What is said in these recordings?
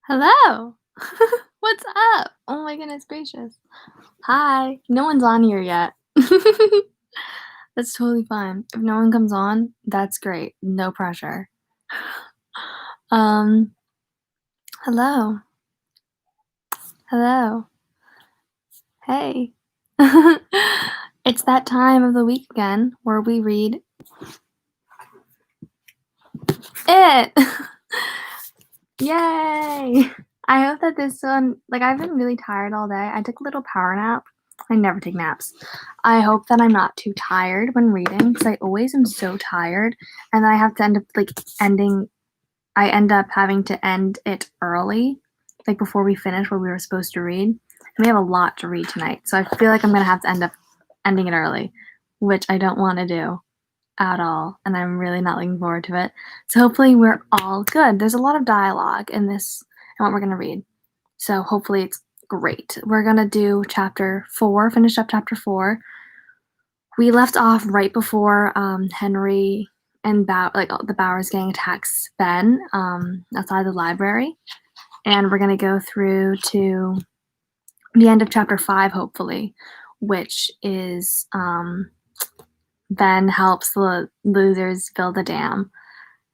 Hello. What's up? Oh my goodness gracious. Hi. No one's on here yet. That's totally fine. If no one comes on, that's great. No pressure. Um, hello. Hello. Hey. It's that time of the week again where we read it. Yay! I hope that this one, I've been really tired all day. I took a little power nap. I never take naps. I hope that I'm not too tired when reading because I always am so tired, and then I have to end up I end up having to end it early, before we finish what we were supposed to read. And we have a lot to read tonight, so I feel like I'm gonna have to end up ending it early, which I don't want to do at all, and I'm really not looking forward to it. So hopefully we're all good. There's a lot of dialogue in this and what we're going to read. So hopefully it's great. We're going to do chapter 4, finish up chapter 4. We left off right before Henry and the Bowers gang attacks Ben outside the library. And we're going to go through to the end of chapter 5, hopefully, which is Ben helps the losers build a dam.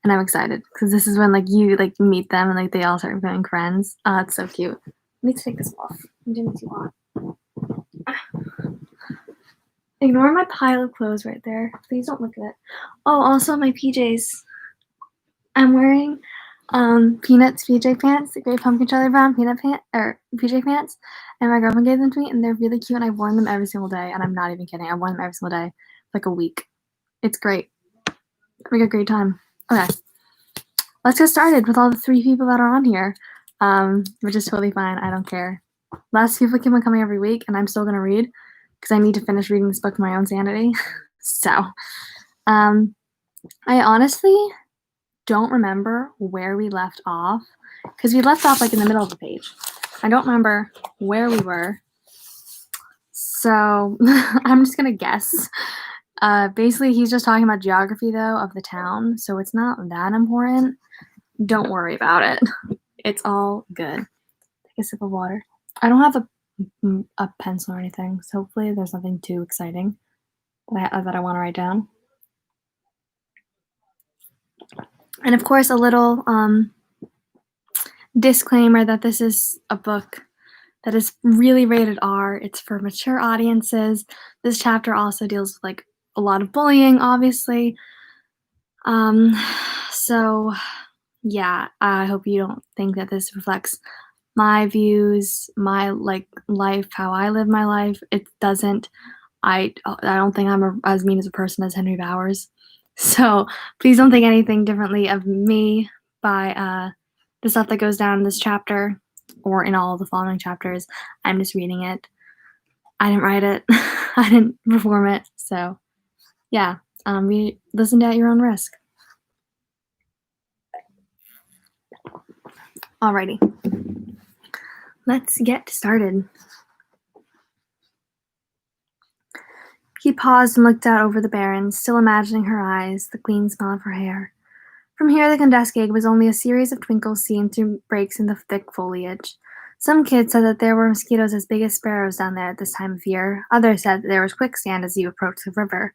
And I'm excited because this is when you meet them and they all start becoming friends. It's so cute. Let me take this off. I'm doing too hot. Ignore my pile of clothes right there. Please don't look at it. Oh, also my PJs. I'm wearing Peanuts PJ pants, the Great Pumpkin Charlie Brown PJ pants, and my girlfriend gave them to me, and they're really cute. And I've worn them every single day, and I'm not even kidding. I've worn them every single day, a week. It's great. We got a great time. Okay, let's get started with all the 3 people that are on here, which is totally fine. I don't care. Less people keep on coming every week, and I'm still going to read because I need to finish reading this book for my own sanity. So, I honestly don't remember where we left off because we left off in the middle of the page. I don't remember where we were. So, I'm just going to guess. Basically, he's just talking about geography, though, of the town, so it's not that important. Don't worry about it. It's all good. Take a sip of water. I don't have a pencil or anything, so hopefully there's nothing too exciting that I want to write down. And of course, a little disclaimer that this is a book that is really rated R. It's for mature audiences. This chapter also deals with a lot of bullying, obviously. So yeah, I hope you don't think that this reflects my views, my life, how I live my life. It doesn't. I don't think I'm as mean as a person as Henry Bowers. So please don't think anything differently of me by the stuff that goes down in this chapter or in all of the following chapters. I'm just reading it. I didn't write it. I didn't perform it. So yeah, listen to at your own risk. Alrighty. Let's get started. He paused and looked out over the barrens, still imagining her eyes, the clean smell of her hair. From here, the Condescag was only a series of twinkles seen through breaks in the thick foliage. Some kids said that there were mosquitoes as big as sparrows down there at this time of year. Others said that there was quicksand as you approached the river.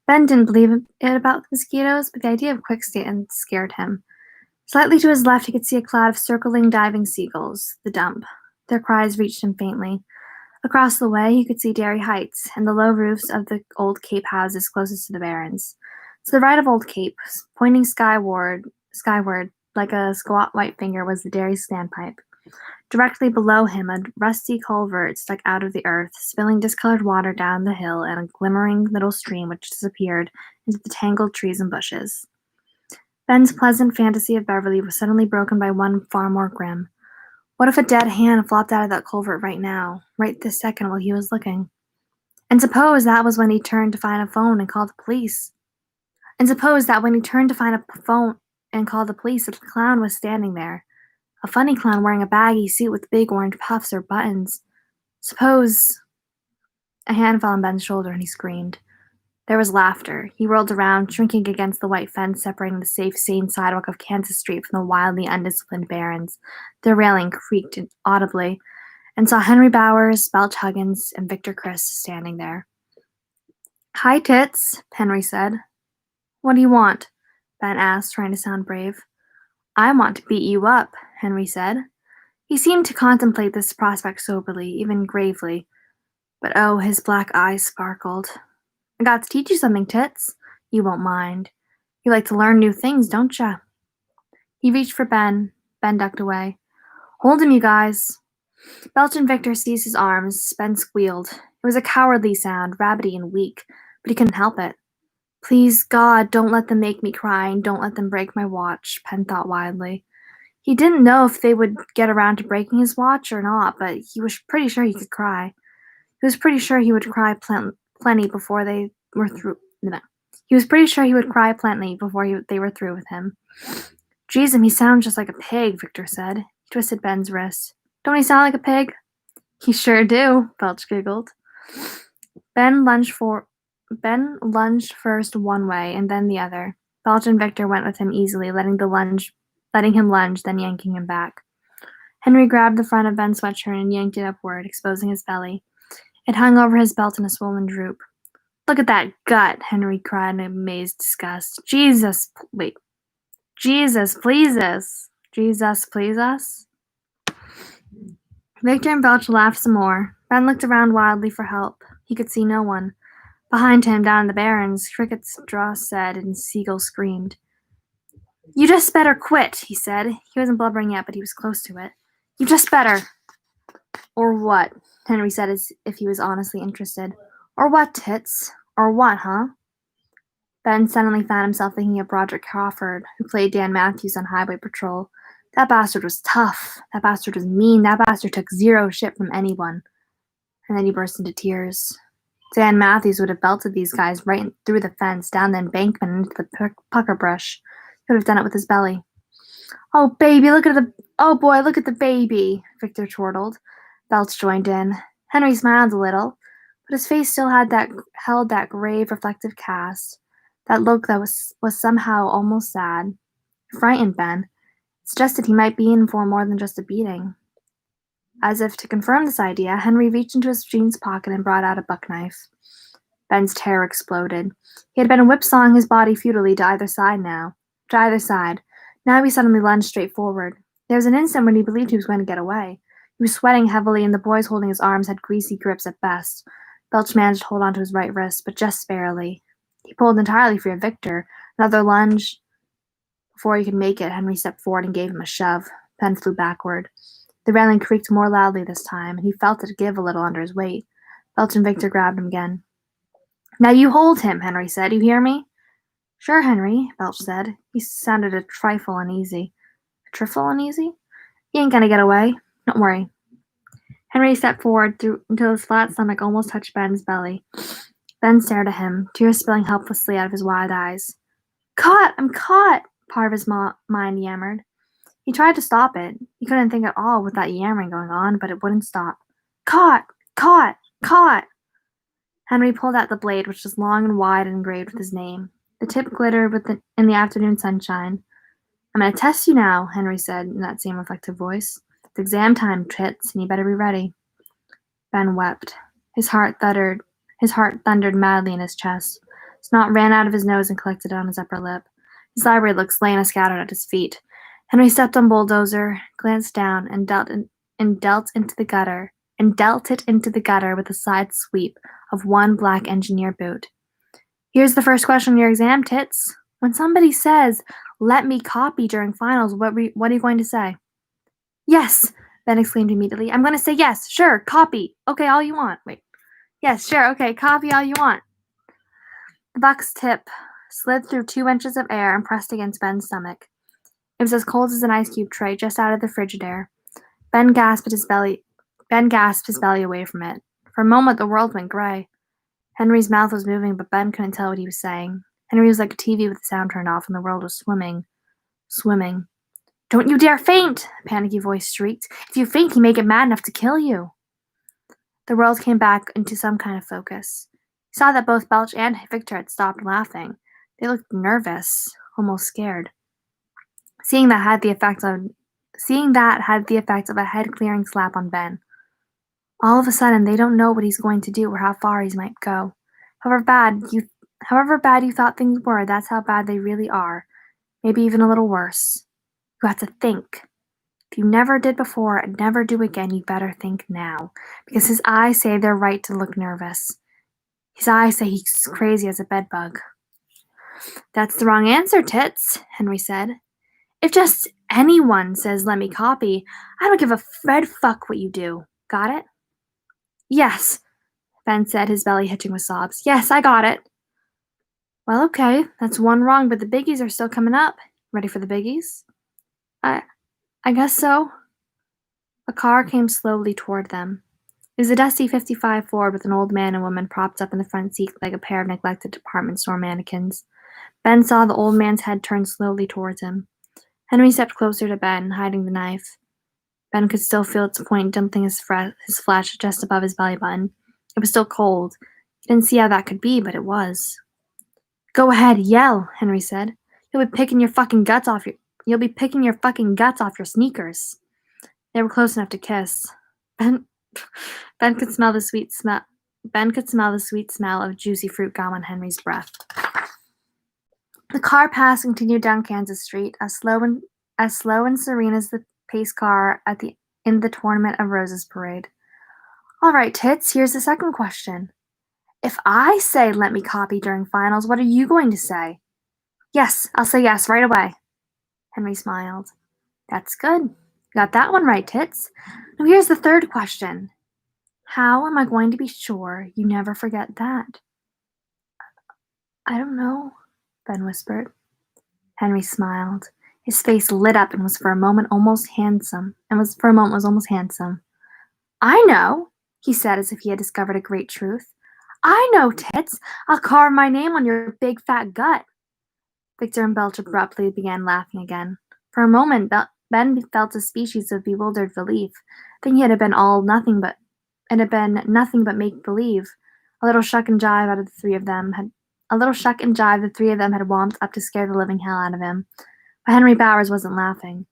Ben didn't believe it about the mosquitoes, but the idea of quicksand scared him. Slightly to his left, he could see a cloud of circling, diving seagulls, the dump. Their cries reached him faintly. Across the way, he could see Derry Heights and the low roofs of the old Cape houses closest to the barrens. To the right of Old Cape, pointing skyward like a squat white finger, was the Derry standpipe. Directly below him, a rusty culvert stuck out of the earth, spilling discolored water down the hill and a glimmering little stream which disappeared into the tangled trees and bushes. Ben's pleasant fantasy of Beverly was suddenly broken by one far more grim. What if a dead hand flopped out of that culvert right now, right this second while he was looking? And suppose that was when he turned to find a phone and called the police? And suppose that when he turned to find a phone and called the police, that the clown was standing there. A funny clown wearing a baggy suit with big orange puffs or buttons. Suppose... A hand fell on Ben's shoulder and he screamed. There was laughter. He whirled around, shrinking against the white fence separating the safe, sane sidewalk of Kansas Street from the wildly undisciplined barons. Their railing creaked audibly, and saw Henry Bowers, Belch Huggins, and Victor Chris standing there. "Hi, Tits," Henry said. "What do you want?" Ben asked, trying to sound brave. "I want to beat you up," Henry said. He seemed to contemplate this prospect soberly, even gravely. But oh, his black eyes sparkled. "I got to teach you something, Tits. You won't mind. You like to learn new things, don't ya?" He reached for Ben. Ben ducked away. "Hold him, you guys." Belch and Victor seized his arms. Ben squealed. It was a cowardly sound, rabbity and weak, but he couldn't help it. "Please, God, don't let them make me cry, and don't let them break my watch," Ben thought wildly. He didn't know if they would get around to breaking his watch or not, but he was pretty sure he could cry. He was pretty sure he would cry plenty before they were through. No. He was pretty sure he would cry plenty before they were through with him. "Jeez, he sounds just like a pig," Victor said. He twisted Ben's wrist. "Don't he sound like a pig?" "He sure do," Belch giggled. Ben lunged first one way and then the other. Belch and Victor went with him easily, letting him lunge, then yanking him back. Henry grabbed the front of Ben's sweatshirt and yanked it upward, exposing his belly. It hung over his belt in a swollen droop. "Look at that gut," Henry cried in amazed disgust. Jesus, please us. Jesus, please us." Victor and Belch laughed some more. Ben looked around wildly for help. He could see no one. Behind him, down in the barrens, crickets said and seagulls screamed. "You just better quit," he said. He wasn't blubbering yet, but he was close to it. "You just better." "Or what?" Henry said as if he was honestly interested. "Or what, Tits? Or what, huh?" Ben suddenly found himself thinking of Broderick Crawford, who played Dan Matthews on Highway Patrol. That bastard was tough. That bastard was mean. That bastard took zero shit from anyone. And then he burst into tears. Dan Matthews would have belted these guys right through the fence, down the embankment, into the pucker brush. He would have done it with his belly. "Oh, baby, look at the baby," Victor chortled. Belch joined in. Henry smiled a little, but his face still held that grave, reflective cast, that look that was somehow almost sad. It frightened Ben. It suggested he might be in for more than just a beating. As if to confirm this idea, Henry reached into his jeans pocket and brought out a buck knife. Ben's terror exploded. He had been whipsawing his body futilely to either side. Now he suddenly lunged straight forward. There was an instant when he believed he was going to get away. He was sweating heavily, and the boys holding his arms had greasy grips at best. Belch managed to hold onto his right wrist, but just barely. He pulled entirely free of Victor. Another lunge. Before he could make it, Henry stepped forward and gave him a shove. Ben flew backward. The railing creaked more loudly this time, and he felt it give a little under his weight. Belch and Victor grabbed him again. "Now you hold him," Henry said. "You hear me?" "Sure, Henry," Belch said. He sounded a trifle uneasy. "A trifle uneasy? He ain't gonna get away. Don't worry." Henry stepped forward until his flat stomach almost touched Ben's belly. Ben stared at him, tears spilling helplessly out of his wide eyes. "Caught! I'm caught!" part of his mind yammered. He tried to stop it. He couldn't think at all with that yammering going on, but it wouldn't stop. "Caught! Caught! Caught!" Henry pulled out the blade, which was long and wide and engraved with his name. The tip glittered in the afternoon sunshine. "I'm going to test you now," Henry said in that same reflective voice. "It's exam time, Tits, and you better be ready." Ben wept. His heart thundered madly in his chest. Snot ran out of his nose and collected on his upper lip. His library books lay and scattered at his feet. Henry stepped on Bulldozer, glanced down, and dealt it into the gutter with a side sweep of one black engineer boot. "Here's the first question on your exam, Tits. When somebody says, 'Let me copy' during finals, what are you going to say?" "Yes!" Ben exclaimed immediately. "I'm going to say yes. Sure, copy. Okay, all you want. Wait. Yes, sure, okay, copy all you want." The buck's tip slid through 2 inches of air and pressed against Ben's stomach. It was as cold as an ice cube tray just out of the Frigidaire. Ben gasped his belly away from it. For a moment, the world went gray. Henry's mouth was moving, but Ben couldn't tell what he was saying. Henry was like a TV with the sound turned off, and the world was swimming. "Don't you dare faint!" a panicky voice shrieked. "If you faint, he may get mad enough to kill you." The world came back into some kind of focus. He Saw that both Belch and Victor had stopped laughing. They looked nervous, almost scared. Seeing that had the effect of a head-clearing slap on Ben. All of a sudden, they don't know what he's going to do or how far he might go. However bad you thought things were, that's how bad they really are. Maybe even a little worse. You have to think. If you never did before and never do again, you better think now. Because his eyes say they're right to look nervous. His eyes say he's crazy as a bedbug. That's the wrong answer, Tits, Henry said. If just anyone says let me copy, I don't give a red fuck what you do. Got it? Yes, Ben said, his belly hitching with sobs. Yes, I got it. Well, okay, that's one wrong, but the biggies are still coming up. Ready for the biggies? I guess so. A car came slowly toward them. It was a dusty 55 Ford with an old man and woman propped up in the front seat like a pair of neglected department store mannequins. Ben saw the old man's head turn slowly towards him. Henry stepped closer to Ben, hiding the knife. Ben could still feel its point dimpling his flesh just above his belly button. It was still cold. He didn't see how that could be, but it was. Go ahead, yell, Henry said. You'll be picking your fucking guts off your sneakers. They were close enough to kiss. Ben could smell the sweet smell of juicy fruit gum on Henry's breath. The car passed and continued down Kansas Street, as slow and serene as the pace car in the Tournament of Roses parade. All right, Tits, here's the second question. If I say let me copy during finals, what are you going to say? Yes, I'll say yes right away. Henry smiled. That's good. You got that one right, Tits. Now here's the third question. How am I going to be sure you never forget that? I don't know, Ben whispered. Henry smiled. His face lit up and was for a moment almost handsome. I know, he said as if he had discovered a great truth. I know, Tits. I'll carve my name on your big fat gut. Victor and Belch abruptly began laughing again. For a moment, Ben felt a species of bewildered relief, thinking it had been nothing but make-believe. A little shuck and jive the three of them had whomped up to scare the living hell out of him. But Henry Bowers wasn't laughing.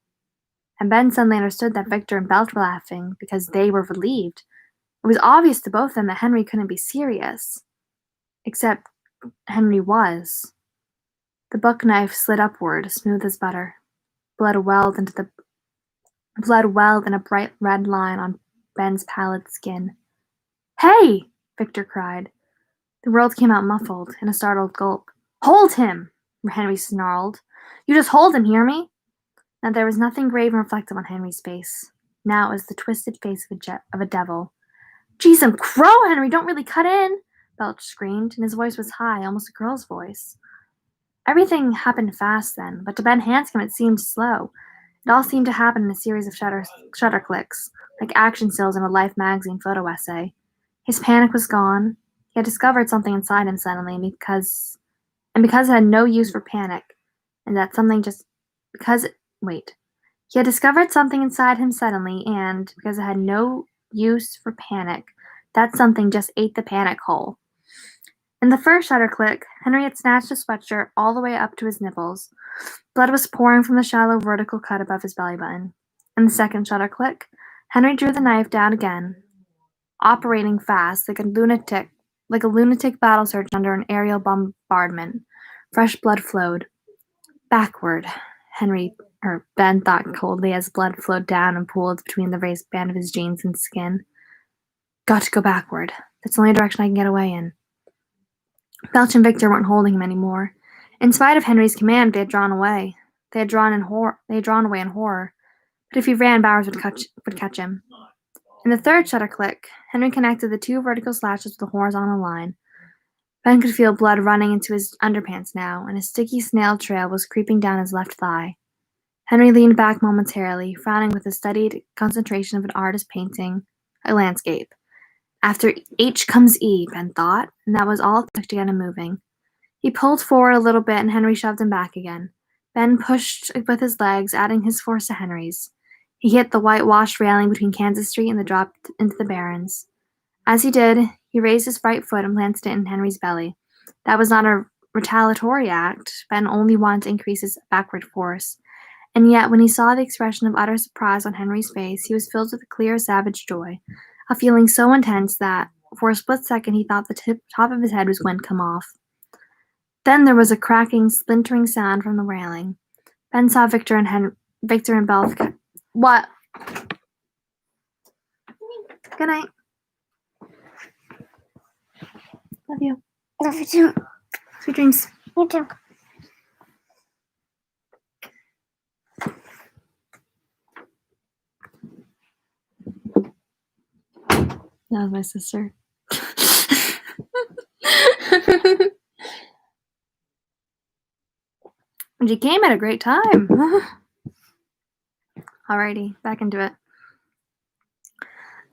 And Ben suddenly understood that Victor and Belch were laughing because they were relieved. It was obvious to both of them that Henry couldn't be serious. Except Henry was. The buck knife slid upward, smooth as butter. Blood welled in a bright red line on Ben's pallid skin. Hey! Victor cried. The world came out muffled, in a startled gulp. Hold him! Henry snarled. You just hold him, hear me? Now there was nothing grave and reflective on Henry's face. Now it was the twisted face of a devil. Geez, and crow, Henry, don't really cut in! Belch screamed, and his voice was high, almost a girl's voice. Everything happened fast then, but to Ben Hanscom it seemed slow. It all seemed to happen in a series of shutter clicks, like action stills in a Life magazine photo essay. His panic was gone. He had discovered something inside him suddenly, because it had no use for panic, and that something He had discovered something inside him suddenly, and because it had no use for panic, that something just ate the panic whole. In the first shutter click, Henry had snatched his sweatshirt all the way up to his nipples. Blood was pouring from the shallow vertical cut above his belly button. In the second shutter click, Henry drew the knife down again, operating fast, like a lunatic battle surgeon under an aerial bombardment. Fresh blood flowed. Backward, Ben thought coldly as blood flowed down and pooled between the raised band of his jeans and skin. Got to go backward. That's the only direction I can get away in. Belch and Victor weren't holding him anymore. In spite of Henry's command, they had drawn away. They had drawn away in horror. But if he ran, Bowers would catch him. In the third shutter click, Henry connected the two vertical slashes with a horizontal line. Ben could feel blood running into his underpants now, and a sticky snail trail was creeping down his left thigh. Henry leaned back momentarily, frowning with the studied concentration of an artist painting a landscape. After H comes E, Ben thought, and that was all it took to get him moving. He pulled forward a little bit, and Henry shoved him back again. Ben pushed with his legs, adding his force to Henry's. He hit the whitewashed railing between Kansas Street and dropped into the Barrens. As he did, He raised his right foot and planted it in Henry's belly. That was not a retaliatory act. Ben only wanted to increase his backward force. And yet, when he saw the expression of utter surprise on Henry's face, he was filled with a clear, savage joy, a feeling so intense that, for a split second, he thought the top of his head was going to come off. Then there was a cracking, splintering sound from the railing. Ben saw Victor and Belle. What? Good night. Love you. Love you too. Sweet dreams. You too. That was my sister. And you came at a great time. Alrighty, back into it.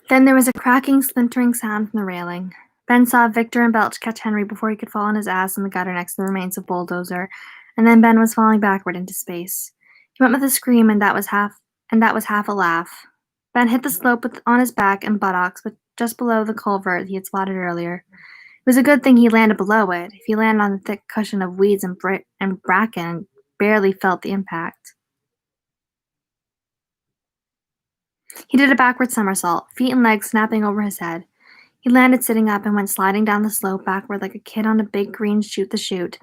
Then there was a cracking, splintering sound from the railing. Ben saw Victor and Belch catch Henry before he could fall on his ass in the gutter next to the remains of Bulldozer, and then Ben was falling backward into space. He went with a scream, and that was half a laugh. Ben hit the slope on his back and buttocks, but just below the culvert he had spotted earlier. It was a good thing he landed below it. If he landed on the thick cushion of weeds and bracken, barely felt the impact. He did a backward somersault, feet and legs snapping over his head. He landed sitting up and went sliding down the slope backward like a kid on a big green shoot-the-chute.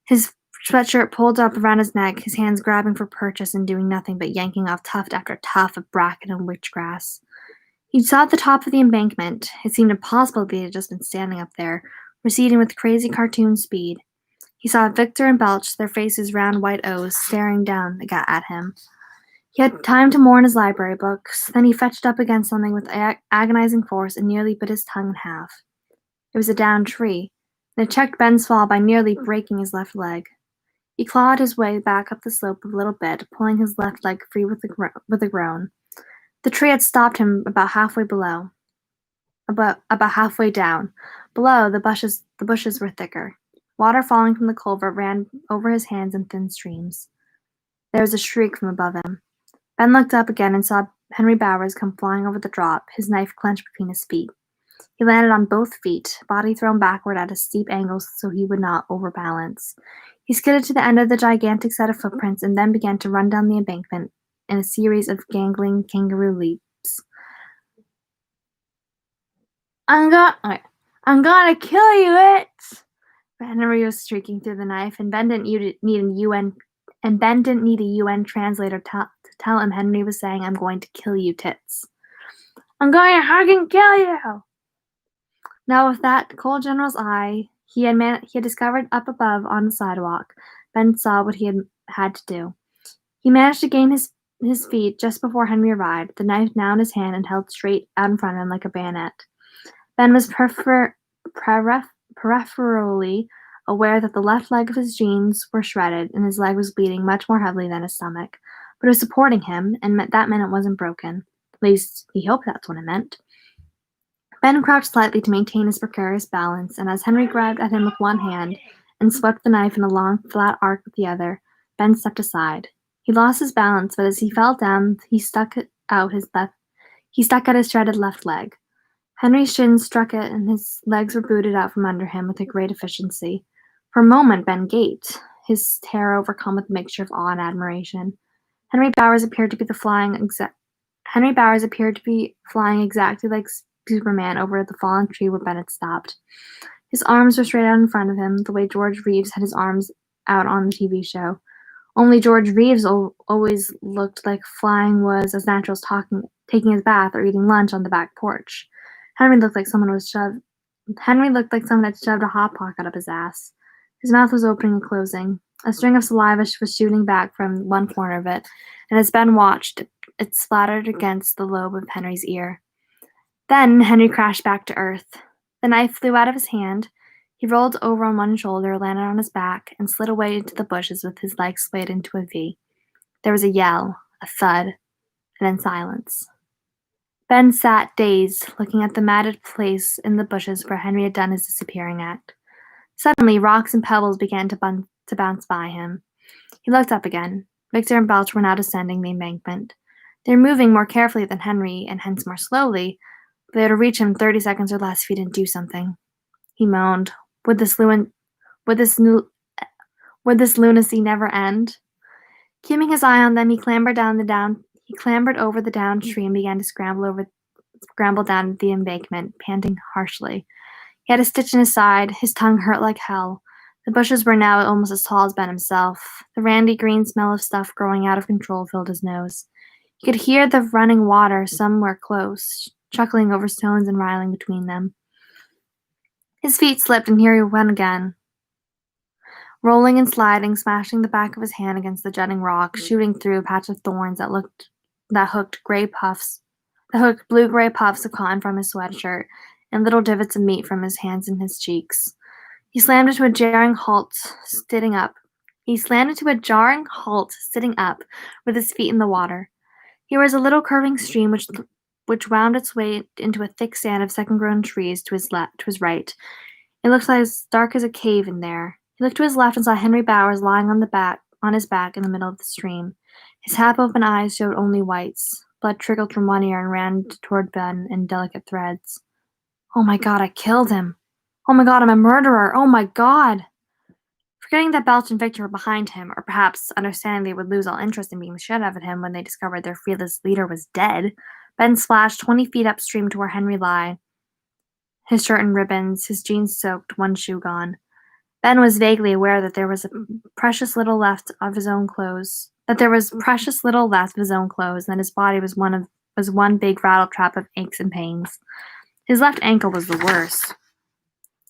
His sweatshirt pulled up around his neck, his hands grabbing for purchase and doing nothing but yanking off tuft after tuft of bracken and witchgrass. He saw at the top of the embankment. It seemed impossible that he had just been standing up there, receding with crazy cartoon speed. He saw Victor and Belch, their faces round white O's, staring down at him. He had time to mourn his library books. Then he fetched up against something with agonizing force and nearly bit his tongue in half. It was a downed tree, and it checked Ben's fall by nearly breaking his left leg. He clawed his way back up the slope a little bit, pulling his left leg free with a groan. The tree had stopped him about halfway down. Below, the bushes were thicker. Water falling from the culvert ran over his hands in thin streams. There was a shriek from above him. Ben looked up again and saw Henry Bowers come flying over the drop, his knife clenched between his feet. He landed on both feet, body thrown backward at a steep angle so he would not overbalance. He skidded to the end of the gigantic set of footprints and then began to run down the embankment in a series of gangling kangaroo leaps. I'm gonna kill you, it! Henry was streaking through the knife, and Ben didn't need a UN translator to tell him Henry was saying, "I'm going to kill you, tits. I'm going to fucking kill you!" Now, with that cold general's eye he had discovered up above on the sidewalk, Ben saw what he had to do. He managed to gain his feet just before Henry arrived, the knife now in his hand and held straight out in front of him like a bayonet. Ben was peripherally aware that the left leg of his jeans were shredded and his leg was bleeding much more heavily than his stomach, but it was supporting him, and that meant it wasn't broken. At least, he hoped that's what it meant. Ben crouched slightly to maintain his precarious balance, and as Henry grabbed at him with one hand and swept the knife in a long, flat arc with the other, Ben stepped aside. He lost his balance, but as he fell down, he stuck out his shredded left leg. Henry's shins struck it, and his legs were booted out from under him with a great efficiency. For a moment, Ben gaped, his terror overcome with a mixture of awe and admiration. Henry Bowers appeared to be flying exactly like Superman over the fallen tree where Ben had stopped. His arms were straight out in front of him, the way George Reeves had his arms out on the TV show. Only George Reeves always looked like flying was as natural as taking his bath or eating lunch on the back porch. Henry looked like someone had shoved a hot pocket up his ass. His mouth was opening and closing. A string of saliva was shooting back from one corner of it, and as Ben watched, it splattered against the lobe of Henry's ear. Then Henry crashed back to earth. The knife flew out of his hand. He rolled over on one shoulder, landed on his back, and slid away into the bushes with his legs splayed into a V. There was a yell, a thud, and then silence. Ben sat dazed, looking at the matted place in the bushes where Henry had done his disappearing act. Suddenly, rocks and pebbles began to bounce by him. He looked up again. Victor and Belch were now descending the embankment. They were moving more carefully than Henry, and hence more slowly, They would reach him 30 seconds or less if he didn't do something. He moaned. Would this would this new would this lunacy never end? Keeping his eye on them, he clambered over the downed tree and began to scramble down the embankment, panting harshly. He had a stitch in his side. His tongue hurt like hell. The bushes were now almost as tall as Ben himself. The randy green smell of stuff growing out of control filled his nose. He could hear the running water somewhere close, chuckling over stones and riling between them. His feet slipped, and here he went again, rolling and sliding, smashing the back of his hand against the jutting rock, shooting through a patch of thorns that hooked blue-gray puffs of cotton from his sweatshirt and little divots of meat from his hands and his cheeks. He slammed into a jarring halt, sitting up. With his feet in the water. Here was a little curving stream which wound its way into a thick stand of second-grown trees to his right. It looked as dark as a cave in there. He looked to his left and saw Henry Bowers lying on his back in the middle of the stream. His half-open eyes showed only whites. Blood trickled from one ear and ran toward Ben in delicate threads. Oh my God, I killed him. Oh my God, I'm a murderer. Oh my God. Forgetting that Belch and Victor were behind him, or perhaps understanding they would lose all interest in being shot out of him when they discovered their fearless leader was dead, Ben splashed 20 feet upstream to where Henry lay, his shirt in ribbons, his jeans soaked, one shoe gone. Ben was vaguely aware that there was precious little left of his own clothes, and that his body was one big rattletrap of aches and pains. His left ankle was the worst.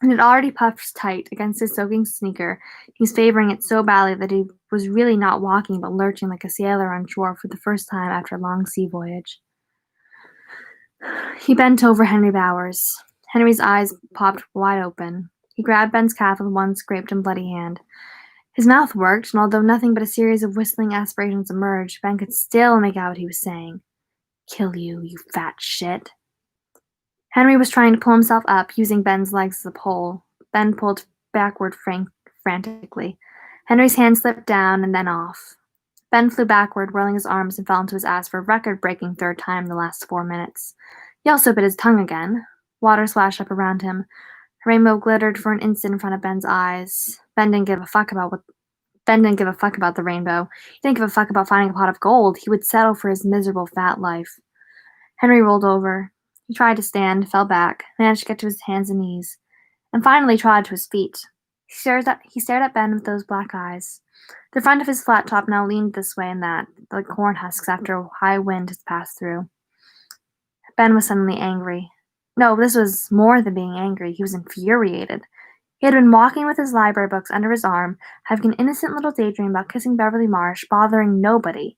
It had already puffed tight against his soaking sneaker. He was favoring it so badly that he was really not walking but lurching like a sailor on shore for the first time after a long sea voyage. He bent over Henry Bowers. Henry's eyes popped wide open. He grabbed Ben's calf with one scraped and bloody hand. His mouth worked, and although nothing but a series of whistling aspirations emerged, Ben could still make out what he was saying. Kill you, you fat shit. Henry was trying to pull himself up, using Ben's legs as a pole. Ben pulled backward frantically. Henry's hand slipped down and then off. Ben flew backward, whirling his arms, and fell into his ass for a record-breaking third time in the last 4 minutes. He also bit his tongue again. Water splashed up around him. A rainbow glittered for an instant in front of Ben's eyes. Ben didn't give a fuck about the rainbow. He didn't give a fuck about finding a pot of gold. He would settle for his miserable fat life. Henry rolled over. He tried to stand, fell back, managed to get to his hands and knees, and finally trotted to his feet. He stared at Ben with those black eyes. The front of his flat top now leaned this way and that, like corn husks after a high wind has passed through. Ben was suddenly angry. No, this was more than being angry. He was infuriated. He had been walking with his library books under his arm, having an innocent little daydream about kissing Beverly Marsh, bothering nobody.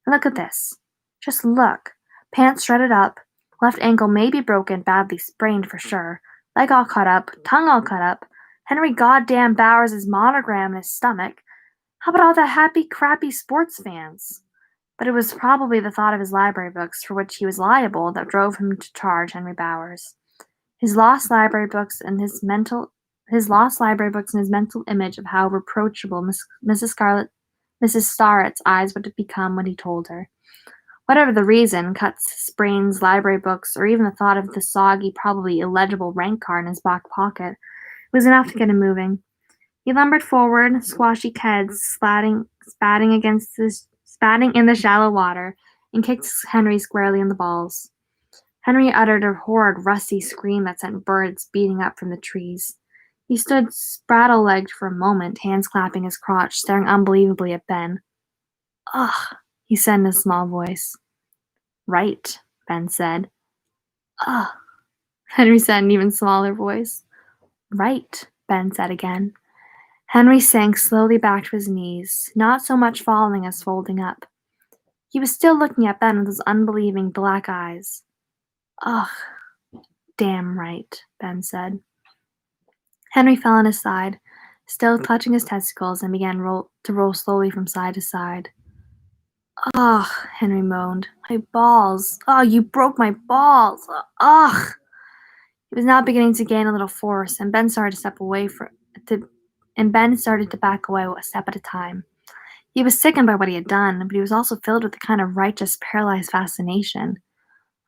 And look at this. Just look. Pants shredded up, left ankle maybe broken, badly sprained for sure, leg all cut up, tongue all cut up, Henry goddamn Bowers' monogram in his stomach. How about all the happy, crappy sports fans? But it was probably the thought of his library books, for which he was liable, that drove him to charge Henry Bowers. His lost library books and his mental image of how reproachable Mrs. Starrett's eyes would have become when he told her. Whatever the reason, cuts, sprains, library books, or even the thought of the soggy, probably illegible rank card in his back pocket was enough to get him moving. He lumbered forward, squashy heads spatting in the shallow water, and kicked Henry squarely in the balls. Henry uttered a horrid, rusty scream that sent birds beating up from the trees. He stood spraddle-legged for a moment, hands clapping his crotch, staring unbelievably at Ben. Ugh, he said in a small voice. Right, Ben said. Ugh, Henry said in an even smaller voice. Right, Ben said again. Henry sank slowly back to his knees, not so much falling as folding up. He was still looking at Ben with his unbelieving black eyes. Ugh, damn right, Ben said. Henry fell on his side, still clutching his testicles, and began to roll slowly from side to side. Ugh, Henry moaned. My balls. Oh, you broke my balls. Ugh. He was now beginning to gain a little force, and Ben started to back away a step at a time. He was sickened by what he had done, but he was also filled with a kind of righteous, paralyzed fascination.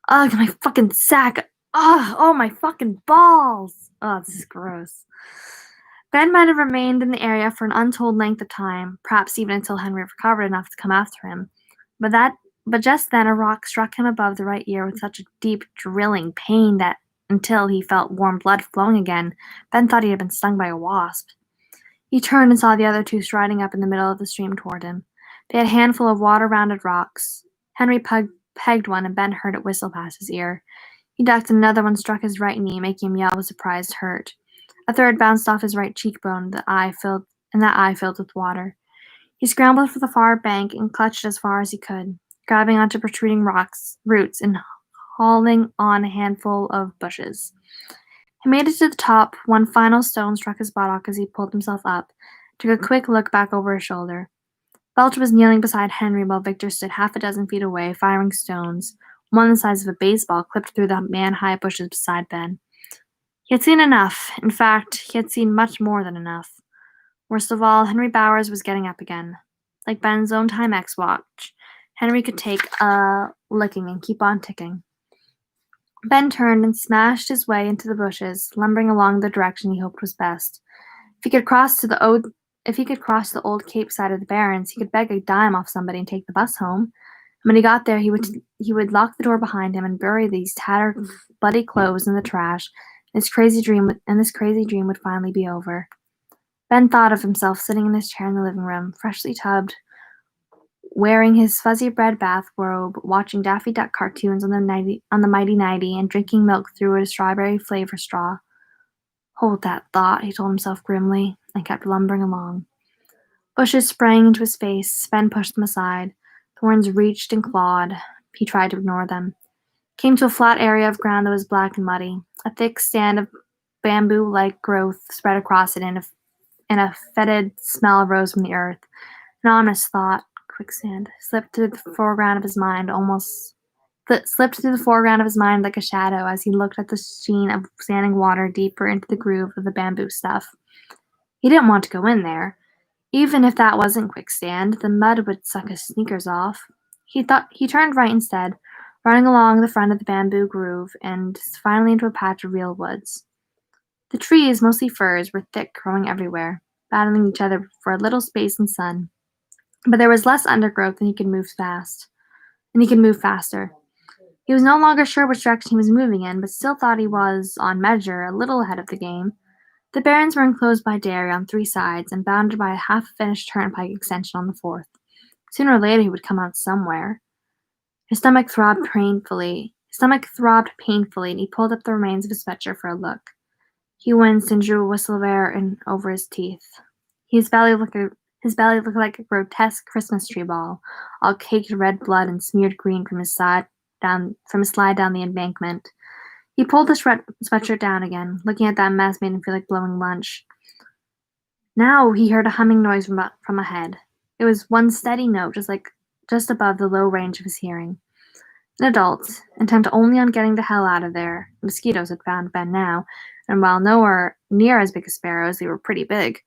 Ugh, my fucking sack. Ugh, oh my fucking balls! Oh, this is gross. Ben might have remained in the area for an untold length of time, perhaps even until Henry recovered enough to come after him. But that but just then a rock struck him above the right ear with such a deep, drilling pain that until he felt warm blood flowing again, Ben thought he had been stung by a wasp. He turned and saw the other two striding up in the middle of the stream toward him. They had a handful of water-rounded rocks. Henry pegged one, and Ben heard it whistle past his ear. He ducked, and another one struck his right knee, making him yell with surprised hurt. A third bounced off his right cheekbone, that eye filled with water. He scrambled for the far bank and clutched as far as he could, grabbing onto protruding roots and hauling on a handful of bushes. He made it to the top. One final stone struck his buttock as he pulled himself up, took a quick look back over his shoulder. Belch was kneeling beside Henry while Victor stood half a dozen feet away, firing stones, one the size of a baseball, clipped through the man-high bushes beside Ben. He had seen enough. In fact, he had seen much more than enough. Worst of all, Henry Bowers was getting up again. Like Ben's own Timex watch, Henry could take a licking and keep on ticking. Ben turned and smashed his way into the bushes, lumbering along the direction he hoped was best. If he could cross the old Cape side of the Barrens, he could beg a dime off somebody and take the bus home. When he got there, he would lock the door behind him and bury these tattered, bloody clothes in the trash. This crazy dream would finally be over. Ben thought of himself sitting in his chair in the living room, freshly tubbed, wearing his fuzzy red bathrobe, watching Daffy Duck cartoons on the Mighty Nighty, and drinking milk through a strawberry flavor straw. Hold that thought, he told himself grimly, and kept lumbering along. Bushes sprang into his face. Ben pushed them aside. Thorns reached and clawed. He tried to ignore them. Came to a flat area of ground that was black and muddy. A thick stand of bamboo-like growth spread across it, and a fetid smell rose from the earth. An ominous thought, quicksand, slipped through the foreground of his mind like a shadow as he looked at the sheen of standing water deeper into the groove of the bamboo stuff. He didn't want to go in there. Even if that wasn't quicksand, the mud would suck his sneakers off. He turned right instead, running along the front of the bamboo groove, and finally into a patch of real woods. The trees, mostly firs, were thick, growing everywhere, battling each other for a little space and sun. But there was less undergrowth, and he could move faster. He was no longer sure which direction he was moving in, but still thought he was, on measure, a little ahead of the game. The Barrens were enclosed by dairy on 3 sides and bounded by a half-finished turnpike extension on the 4th. Sooner or later he would come out somewhere. His stomach throbbed painfully, and he pulled up the remains of his sweatshirt for a look. He winced and drew a whistle of air in over his teeth. His belly looked like a grotesque Christmas tree ball, all caked red blood and smeared green from his slide down the embankment. He pulled the sweatshirt down again. Looking at that mess made him feel like blowing lunch. Now he heard a humming noise from ahead. It was one steady note, just above the low range of his hearing. An adult, intent only on getting the hell out of there. Mosquitoes had found Ben now, and while nowhere near as big as sparrows, they were pretty big,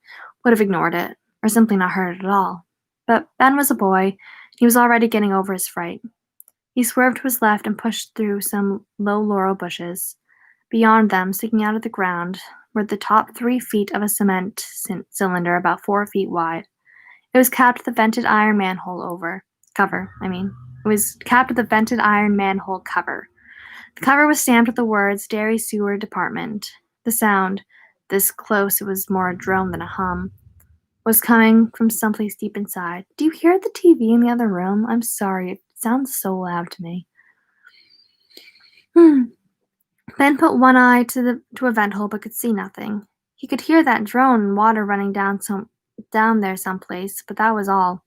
would have ignored it, or simply not heard it at all. But Ben was a boy, and he was already getting over his fright. He swerved to his left and pushed through some low laurel bushes. Beyond them, sticking out of the ground, were the top 3 feet of a cement cylinder about 4 feet wide. It was capped with a vented iron manhole cover. It was capped with a vented iron manhole cover. The cover was stamped with the words Dairy Sewer Department. The sound, this close it was more a drone than a hum, was coming from someplace deep inside. Do you hear the TV in the other room? I'm sorry, it sounds so loud to me. Ben put one eye to a vent hole but could see nothing. He could hear that drone and water running down there someplace, but that was all.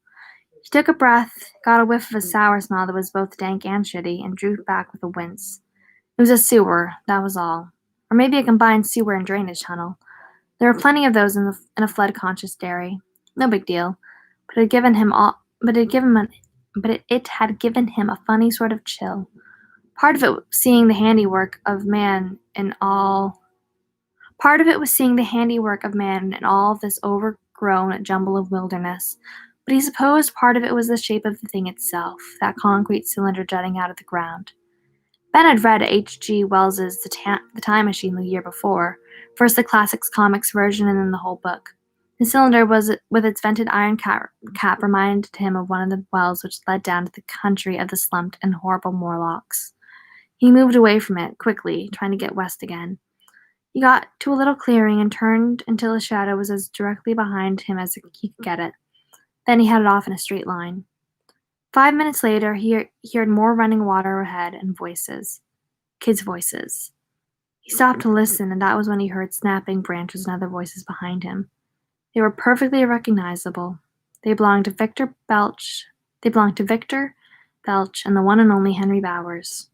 He took a breath, got a whiff of a sour smell that was both dank and shitty, and drew back with a wince. It was a sewer, that was all. Or maybe a combined sewer and drainage tunnel. There were plenty of those in a flood-conscious dairy. No big deal. But it had given him a funny sort of chill. Part of it was seeing the handiwork of man in all this overgrown jumble of wilderness. But he supposed part of it was the shape of the thing itself, that concrete cylinder jutting out of the ground. Ben had read H.G. Wells's The Time Machine the year before, first the classics comics version and then the whole book. The cylinder was with its vented iron cap reminded him of one of the wells which led down to the country of the slumped and horrible Morlocks. He moved away from it, quickly, trying to get west again. He got to a little clearing and turned until his shadow was as directly behind him as he could get it. Then he headed off in a straight line. 5 minutes later, he heard more running water ahead and voices. Kids' voices. He stopped to listen, and that was when he heard snapping branches and other voices behind him. They were perfectly recognizable. They belonged to Victor Belch, and the one and only Henry Bowers.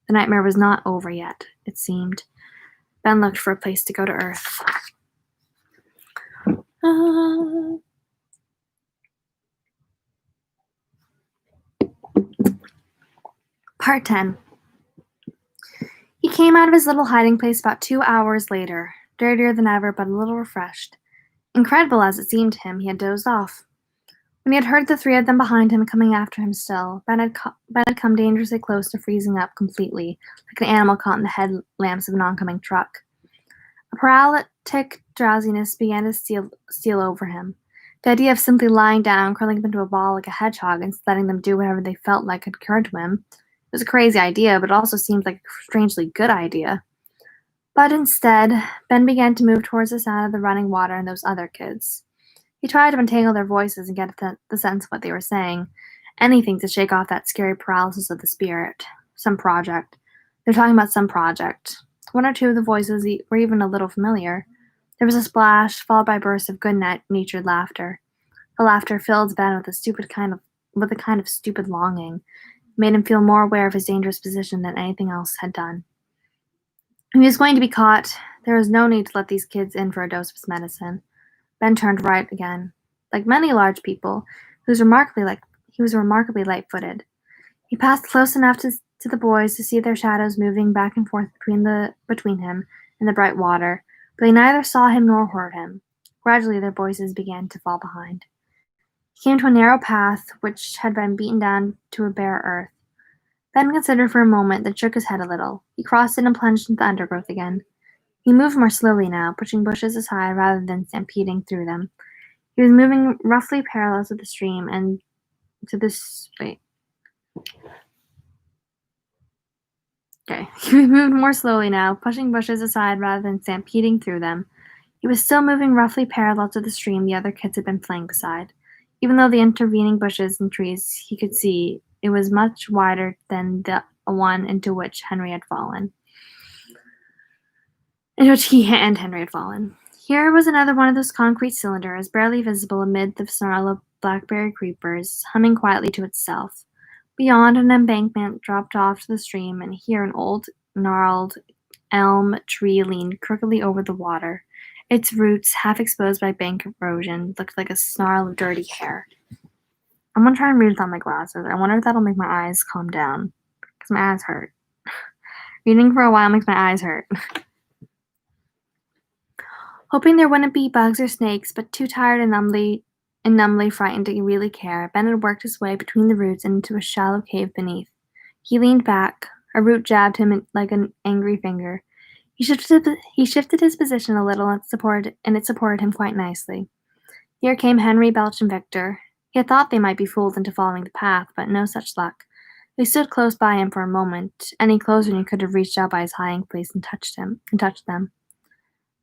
The nightmare was not over yet, it seemed. Ben looked for a place to go to Earth. Part 10. He came out of his little hiding place about 2 hours later, dirtier than ever but a little refreshed. Incredible as it seemed to him, he had dozed off. When he had heard the three of them behind him coming after him still, Ben had come dangerously close to freezing up completely, like an animal caught in the headlamps of an oncoming truck. A paralytic drowsiness began to steal over him. The idea of simply lying down, curling up into a ball like a hedgehog, and letting them do whatever they felt like had occurred to him. It was a crazy idea, but it also seemed like a strangely good idea. But instead, Ben began to move towards the sound of the running water and those other kids. He tried to untangle their voices and get the sense of what they were saying. Anything to shake off that scary paralysis of the spirit. Some project. They're talking about some project. One or two of the voices were even a little familiar. There was a splash, followed by bursts of good-natured laughter. The laughter filled Ben with a kind of stupid longing. It made him feel more aware of his dangerous position than anything else had done. If he was going to be caught, there was no need to let these kids in for a dose of his medicine. Ben turned right again. Like many large people, he was remarkably light-footed. He passed close enough to the boys to see their shadows moving back and forth between him and the bright water, but they neither saw him nor heard him. Gradually their voices began to fall behind. He came to a narrow path which had been beaten down to a bare earth. Ben considered for a moment, then shook his head a little. He crossed it and plunged into the undergrowth again. He moved more slowly now, pushing bushes aside rather than stampeding through them. He was moving roughly parallel to the stream and to this. He moved more slowly now, pushing bushes aside rather than stampeding through them. He was still moving roughly parallel to the stream the other kids had been playing beside. Even though the intervening bushes and trees he could see, it was much wider than the one into which Henry had fallen. Here was another one of those concrete cylinders, barely visible amid the snarl of blackberry creepers, humming quietly to itself. Beyond, an embankment dropped off to the stream, and here an old, gnarled elm tree leaned crookedly over the water. Its roots, half exposed by bank erosion, looked like a snarl of dirty hair. I'm gonna try and read without my glasses. I wonder if that'll make my eyes calm down, because my eyes hurt. Reading for a while makes my eyes hurt. Hoping there wouldn't be bugs or snakes, but too tired and numbly frightened to really care, Ben had worked his way between the roots and into a shallow cave beneath. He leaned back. A root jabbed him like an angry finger. He shifted his position a little, and it supported him quite nicely. Here came Henry, Belch, and Victor. He had thought they might be fooled into following the path, but no such luck. They stood close by him for a moment, any closer than he could have reached out by his hiding place and touched them.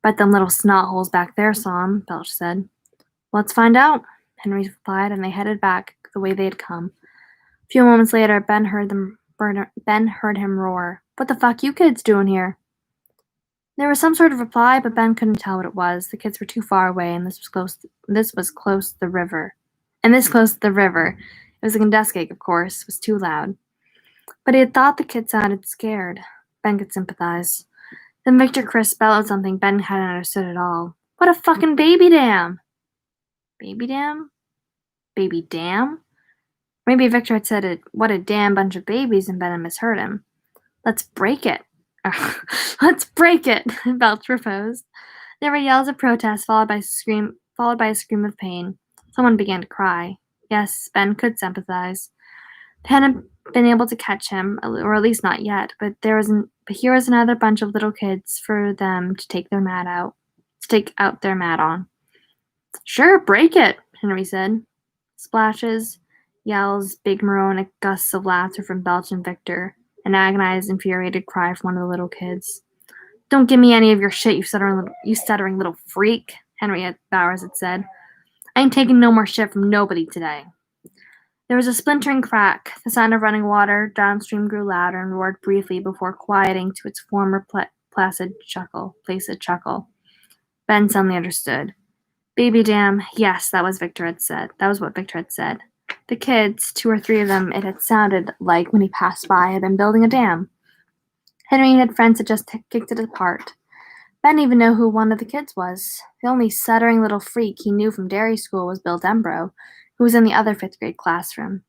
Bet them little snot holes back there saw him, Belch said. Let's find out, Henry replied, and they headed back the way they had come. A few moments later, Ben heard him roar. What the fuck you kids doing here? There was some sort of reply, but Ben couldn't tell what it was. The kids were too far away, and this was close to the river. It was a Condescake, of course. It was too loud. But he had thought the kid sounded scared. Ben could sympathize. Then Victor Chris bellowed something Ben hadn't understood at all. What a fucking baby dam! Baby dam? Baby dam? Maybe Victor had said what a damn bunch of babies, and Ben had misheard him. Let's break it. Let's break it, Belch proposed. There were yells of protest, followed by a scream of pain. Someone began to cry. Yes, Ben could sympathize. They hadn't been able to catch him, or at least not yet, but here was another bunch of little kids for them to take out their mat on. Sure, break it, Henry said. Splashes, yells, big moronic gusts of laughter from Belch and Victor, an agonized, infuriated cry from one of the little kids. Don't give me any of your shit, you stuttering little freak, Henriette Bowers had said. I ain't taking no more shit from nobody today. There was a splintering crack. The sound of running water downstream grew louder and roared briefly before quieting to its former placid chuckle. Ben suddenly understood. Baby dam, yes, that was what Victor had said. The kids, 2 or 3 of them, it had sounded like when he passed by, had been building a dam. Henry had friends that just kicked it apart. Ben didn't even know who one of the kids was. The only stuttering little freak he knew from dairy school was Bill Dembro, who was in the other 5th grade classroom.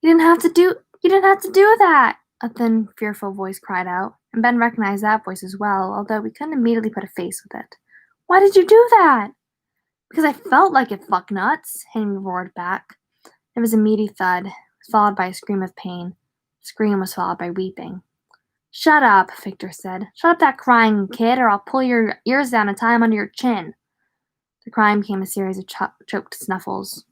You didn't have to do that, a thin, fearful voice cried out, and Ben recognized that voice as well, although we couldn't immediately put a face with it. Why did you do that? Because I felt like it, fucknuts, Henry roared back. There was a meaty thud, followed by a scream of pain. The scream was followed by weeping. Shut up, Victor said. Shut up that crying, kid, or I'll pull your ears down and tie them under your chin. The crying became a series of choked snuffles.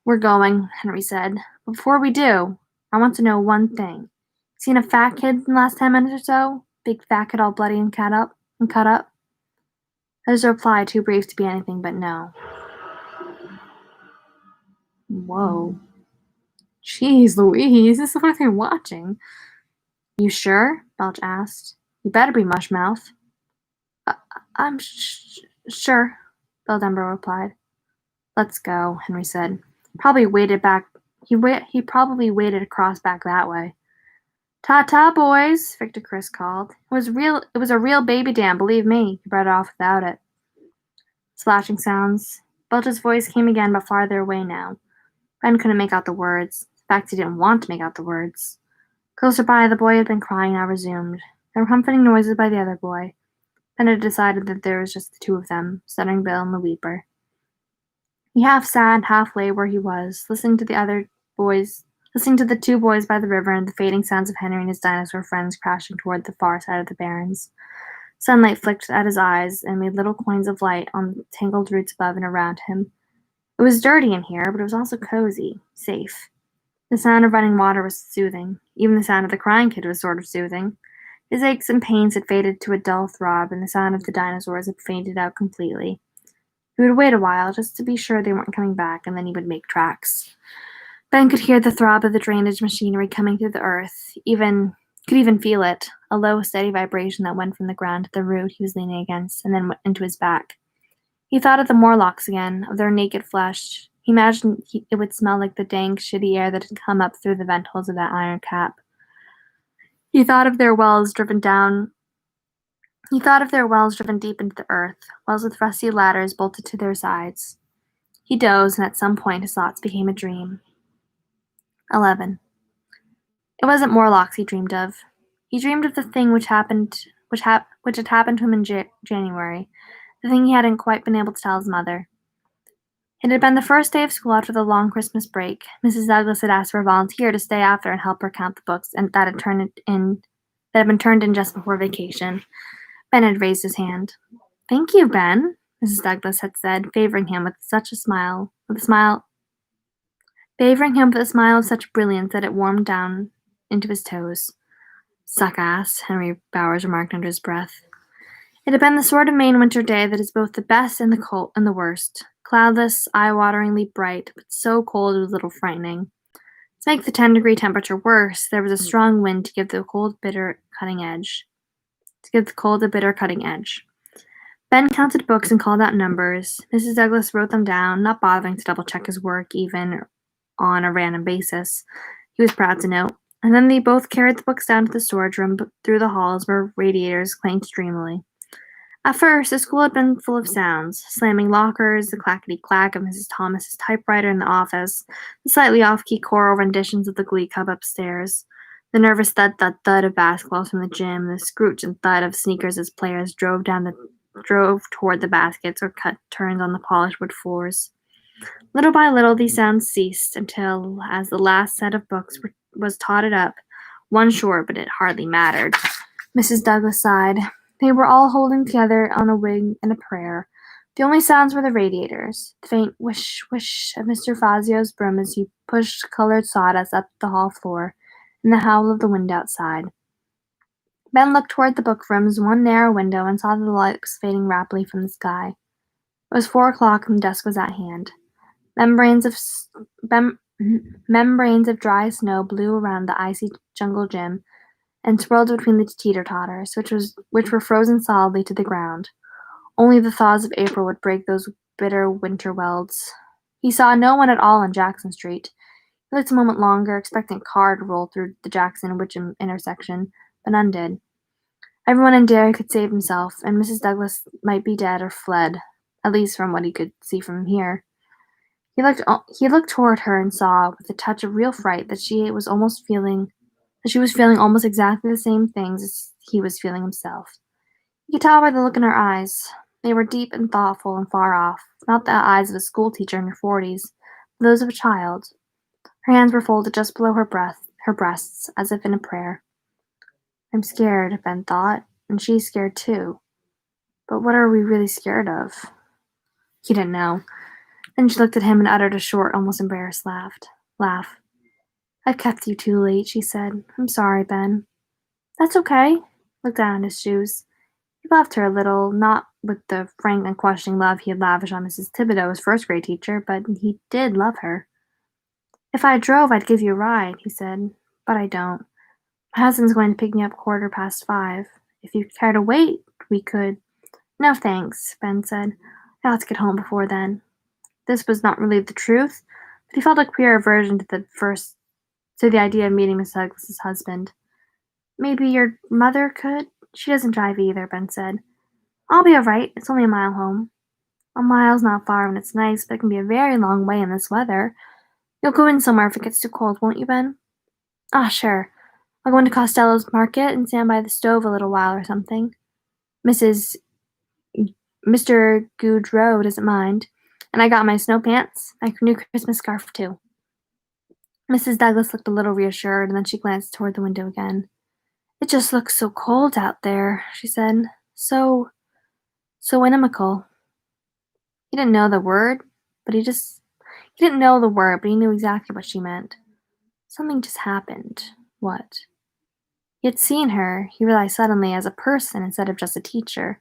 We're going, Henry said. But before we do, I want to know one thing. Seen a fat kid in the last 10 minutes or so? Big fat kid all bloody and cut up? There's a reply too brief to be anything but no. Whoa. Jeez Louise, this is what I'm watching. You sure? Belch asked. You better be, Mushmouth. I'm sure, Bill Denver replied. Let's go, Henry said. Probably waded back. He probably waded across back that way. Ta-ta, boys, Victor Chris called. It was a real baby dam, believe me. He brought it off without it. Splashing sounds. Belch's voice came again, but farther away now. Ben couldn't make out the words. In fact, he didn't want to make out the words. Closer by, the boy had been crying now resumed. There were comforting noises by the other boy. Ben had decided that there was just the 2 of them, stuttering Bill and the weeper. He half sat, half lay where he was, listening to the 2 boys by the river and the fading sounds of Henry and his dinosaur friends crashing toward the far side of the barrens. Sunlight flicked at his eyes and made little coins of light on the tangled roots above and around him. It was dirty in here, but it was also cozy, safe. The sound of running water was soothing. Even the sound of the crying kid was sort of soothing. His aches and pains had faded to a dull throb, and the sound of the dinosaurs had faded out completely. He would wait a while, just to be sure they weren't coming back, and then he would make tracks. Ben could hear the throb of the drainage machinery coming through the earth, could even feel it, a low, steady vibration that went from the ground to the root he was leaning against, and then went into his back. He thought of the Morlocks again, of their naked flesh. He imagined it would smell like the dank, shitty air that had come up through the vent holes of that iron cap. He thought of their wells driven deep into the earth, wells with rusty ladders bolted to their sides. He dozed, and at some point his thoughts became a dream. 11. It wasn't Morlocks he dreamed of. He dreamed of the thing which had happened to him in January, the thing he hadn't quite been able to tell his mother. It had been the first day of school after the long Christmas break. Mrs. Douglas had asked for a volunteer to stay after and help her count the books, and that had been turned in just before vacation. Ben had raised his hand. Thank you, Ben, Mrs. Douglas had said, favoring him with a smile of such brilliance that it warmed down into his toes. Suck ass, Henry Bowers remarked under his breath. It had been the sort of Maine winter day that is both the best and the worst. Cloudless, eye-wateringly bright, but so cold it was a little frightening. To make the 10-degree temperature worse, there was a strong wind to give the cold a bitter cutting edge. Ben counted books and called out numbers. Mrs. Douglas wrote them down, not bothering to double-check his work even on a random basis. He was proud to note. And then they both carried the books down to the storage room through the halls where radiators clanked dreamily. At first, the school had been full of sounds, slamming lockers, the clackety-clack of Mrs. Thomas's typewriter in the office, the slightly off-key choral renditions of the Glee Club upstairs, the nervous thud-thud-thud of basketballs from the gym, the scrooch and thud of sneakers as players drove toward the baskets or cut turns on the polished wood floors. Little by little these sounds ceased until, as the last set of books was totted up, one short, but it hardly mattered. Mrs. Douglas sighed. They were all holding together on a wing in a prayer. The only sounds were the radiators, the faint whish whish of Mr. Fazio's broom as he pushed colored sawdust up the hall floor, and the howl of the wind outside. Ben looked toward the book-room's one narrow window and saw that the light was fading rapidly from the sky. It was 4 o'clock and dusk was at hand. Membranes of dry snow blew around the icy jungle gym and swirled between the teeter-totters, which were frozen solidly to the ground. Only the thaws of April would break those bitter winter welds. He saw no one at all on Jackson Street. He looked a moment longer, expecting a car to roll through the Jackson-Witcham intersection, but none did. Everyone in Derry could save himself, and Mrs. Douglas might be dead or fled, at least from what he could see from here. He looked toward her and saw, with a touch of real fright, that she was feeling almost exactly the same things as he was feeling himself. He could tell by the look in her eyes. They were deep and thoughtful and far off, not the eyes of a schoolteacher in her 40s, but those of a child. Her hands were folded just below her breasts, as if in a prayer. I'm scared, Ben thought, and she's scared too. But what are we really scared of? He didn't know. Then she looked at him and uttered a short, almost embarrassed laugh. I've kept you too late, she said. I'm sorry, Ben. That's okay. Looked down at his shoes. He loved her a little, not with the frank, unquestioning love he had lavished on Mrs. Thibodeau, his first-grade teacher, but he did love her. If I drove, I'd give you a ride, he said, but I don't. My husband's going to pick me up 5:15. If you care to wait, we could. No, thanks, Ben said. I ought to get home before then. This was not really the truth, but he felt a queer aversion to the idea of meeting Miss Douglas's husband. Maybe your mother could? She doesn't drive either, Ben said. I'll be all right. It's only a mile home. A mile's not far when it's nice, but it can be a very long way in this weather. You'll go in somewhere if it gets too cold, won't you, Ben? Ah, sure. I'll go into Costello's market and stand by the stove a little while or something. Mr. Goudreau doesn't mind. And I got my snow pants, my new Christmas scarf, too. Mrs. Douglas looked a little reassured, and then she glanced toward the window again. It just looks so cold out there, she said. So inimical. He didn't know the word, but he knew exactly what she meant. Something just happened. What? He had seen her, he realized suddenly, as a person instead of just a teacher.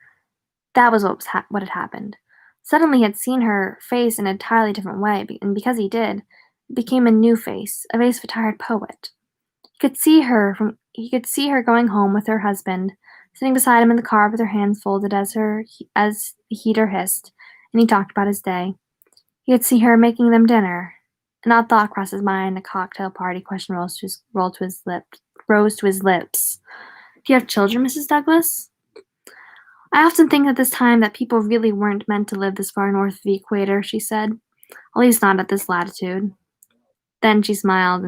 That was what had happened. Suddenly he had seen her face in an entirely different way, and because he did, it became a new face, a face of a tired poet. He could see her going home with her husband, sitting beside him in the car with her hands folded as the heater hissed, and he talked about his day. He could see her making them dinner. An odd thought crossed his mind. A cocktail party question rose to his lips. Do you have children, Mrs. Douglas? I often think at this time that people really weren't meant to live this far north of the equator, she said. At least not at this latitude. Then she smiled,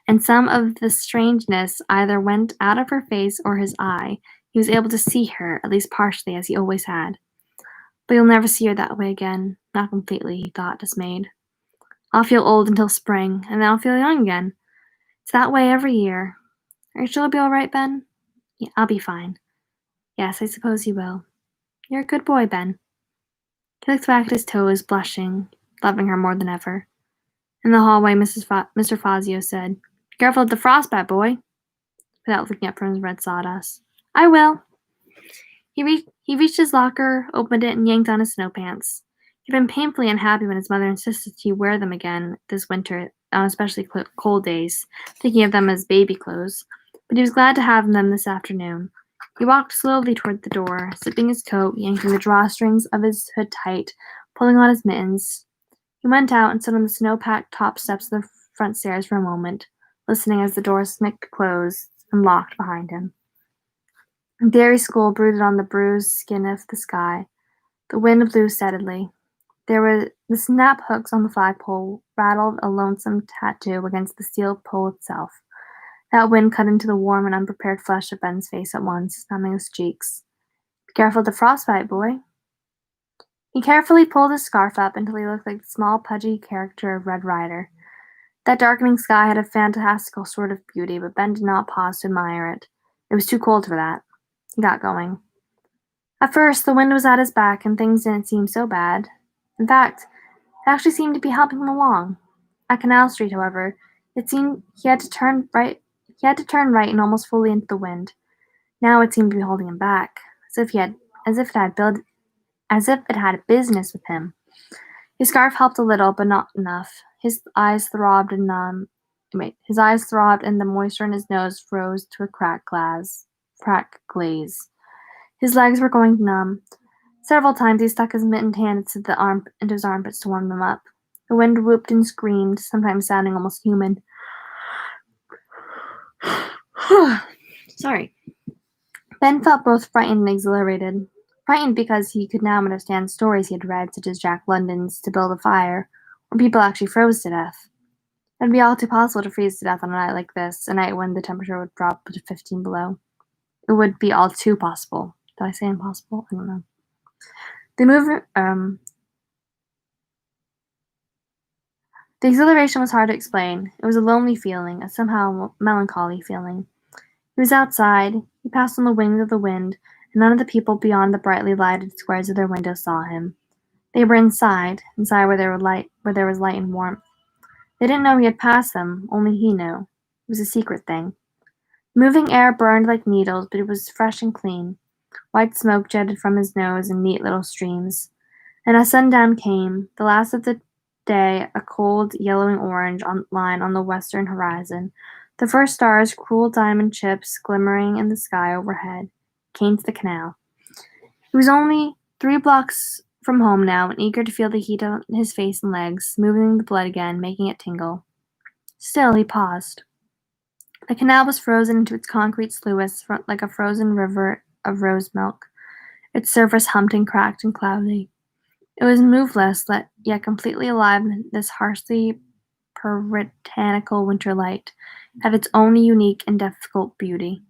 and some of the strangeness either went out of her face or his eye. He was able to see her, at least partially, as he always had. But you'll never see her that way again. Not completely, he thought, dismayed. I'll feel old until spring, and then I'll feel young again. It's that way every year. Are you sure you'll be all right, Ben? Yeah, I'll be fine. Yes, I suppose you will. You're a good boy, Ben. He looked back at his toes, blushing, loving her more than ever. In the hallway, Mr. Fazio said, Careful of the frostbite, boy, without looking up from his red sawdust. I will. He reached his locker, opened it, and yanked on his snow pants. He'd been painfully unhappy when his mother insisted he wear them again this winter, on especially cold days, thinking of them as baby clothes, but he was glad to have them this afternoon. He walked slowly toward the door, zipping his coat, yanking the drawstrings of his hood tight, pulling on his mittens. He went out and stood on the snow-packed top steps of the front stairs for a moment, listening as the door snicked closed and locked behind him. Derry School brooded on the bruised skin of the sky. The wind blew steadily. The snap hooks on the flagpole rattled a lonesome tattoo against the steel pole itself. That wind cut into the warm and unprepared flesh of Ben's face at once, numbing his cheeks. Be careful of the frostbite, boy. He carefully pulled his scarf up until he looked like the small, pudgy character of Red Rider. That darkening sky had a fantastical sort of beauty, but Ben did not pause to admire it. It was too cold for that. He got going. At first, the wind was at his back, and things didn't seem so bad. In fact, it actually seemed to be helping him along. At Canal Street, however, it seemed he had to turn right. He had to turn right and almost fully into the wind. Now it seemed to be holding him back, as if it had business with him. His scarf helped a little, but not enough. His eyes throbbed and the moisture in his nose rose to a crack glaze. His legs were going numb. Several times he stuck his mittened hand into his armpits to warm them up. The wind whooped and screamed, sometimes sounding almost human. Sorry. Ben felt both frightened and exhilarated. Frightened because he could now understand stories he had read, such as Jack London's To Build a Fire, where people actually froze to death. It would be all too possible to freeze to death on a night like this, a night when the temperature would drop to 15 below. It would be all too possible. Did I say impossible? I don't know. The exhilaration was hard to explain. It was a lonely feeling, a somehow melancholy feeling. He was outside. He passed on the wings of the wind, and none of the people beyond the brightly lighted squares of their windows saw him. They were inside where there was light and warmth. They didn't know he had passed them, only he knew. It was a secret thing. Moving air burned like needles, but it was fresh and clean. White smoke jetted from his nose in neat little streams. And as sundown came, the last of the day, a cold, yellowing orange line on the western horizon, the first stars, cruel diamond chips glimmering in the sky overhead, came to the canal. He was only 3 blocks from home now, and eager to feel the heat on his face and legs, smoothing the blood again, making it tingle. Still, he paused. The canal was frozen into its concrete sluice like a frozen river of rose milk. Its surface humped and cracked and cloudy. It was moveless, yet completely alive in this harshly puritanical winter light, had its own unique and difficult beauty.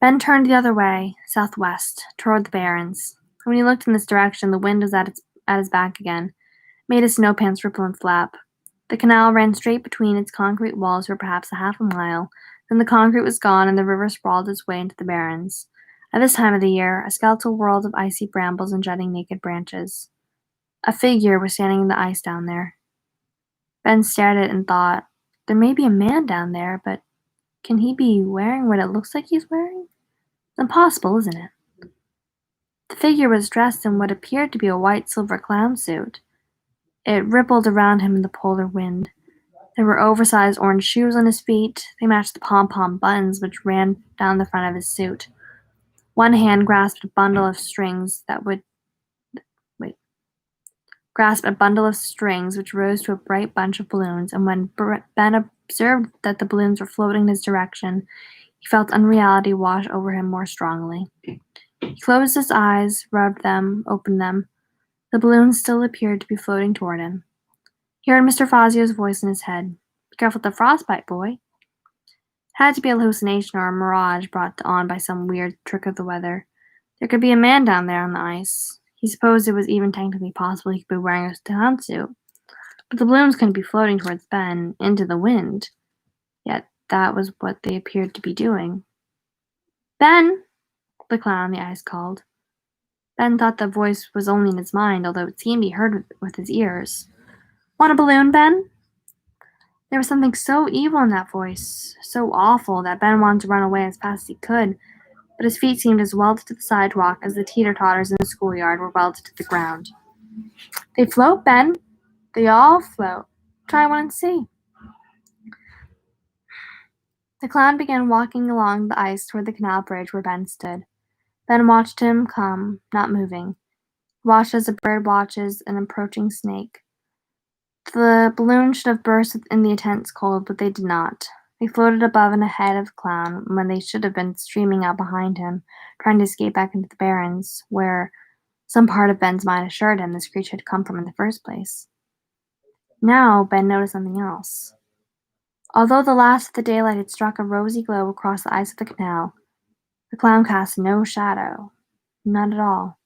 Ben turned the other way, southwest, toward the barrens. When he looked in this direction, the wind was at his back again, made his snow pants ripple and flap. The canal ran straight between its concrete walls for perhaps a half a mile. Then the concrete was gone, and the river sprawled its way into the barrens. At this time of the year, a skeletal world of icy brambles and jutting naked branches. A figure was standing in the ice down there. Ben stared at it and thought, there may be a man down there, but can he be wearing what it looks like he's wearing? It's impossible, isn't it? The figure was dressed in what appeared to be a white silver clown suit. It rippled around him in the polar wind. There were oversized orange shoes on his feet. They matched the pom-pom buttons which ran down the front of his suit. One hand grasped a bundle of strings which rose to a bright bunch of balloons, and when Ben observed that the balloons were floating in his direction, he felt unreality wash over him more strongly. He closed his eyes, rubbed them, opened them. The balloons still appeared to be floating toward him. He heard Mr. Fazio's voice in his head. Be careful with the frostbite, boy. It had to be a hallucination or a mirage brought on by some weird trick of the weather. There could be a man down there on the ice. He supposed it was even technically possible he could be wearing a clown suit. But the balloons couldn't be floating towards Ben, into the wind. Yet that was what they appeared to be doing. Ben! The clown on the ice called. Ben thought the voice was only in his mind, although it seemed he heard with his ears. Want a balloon, Ben? There was something so evil in that voice, so awful, that Ben wanted to run away as fast as he could, but his feet seemed as welded to the sidewalk as the teeter-totters in the schoolyard were welded to the ground. They float, Ben. They all float. Try one and see. The clown began walking along the ice toward the canal bridge where Ben stood. Ben watched him come, not moving. He watched as a bird watches an approaching snake. The balloons should have burst in the intense cold, but they did not. They floated above and ahead of the clown when they should have been streaming out behind him, trying to escape back into the barrens, where some part of Ben's mind assured him this creature had come from in the first place. Now Ben noticed something else. Although the last of the daylight had struck a rosy glow across the ice of the canal, the clown cast no shadow. None at all.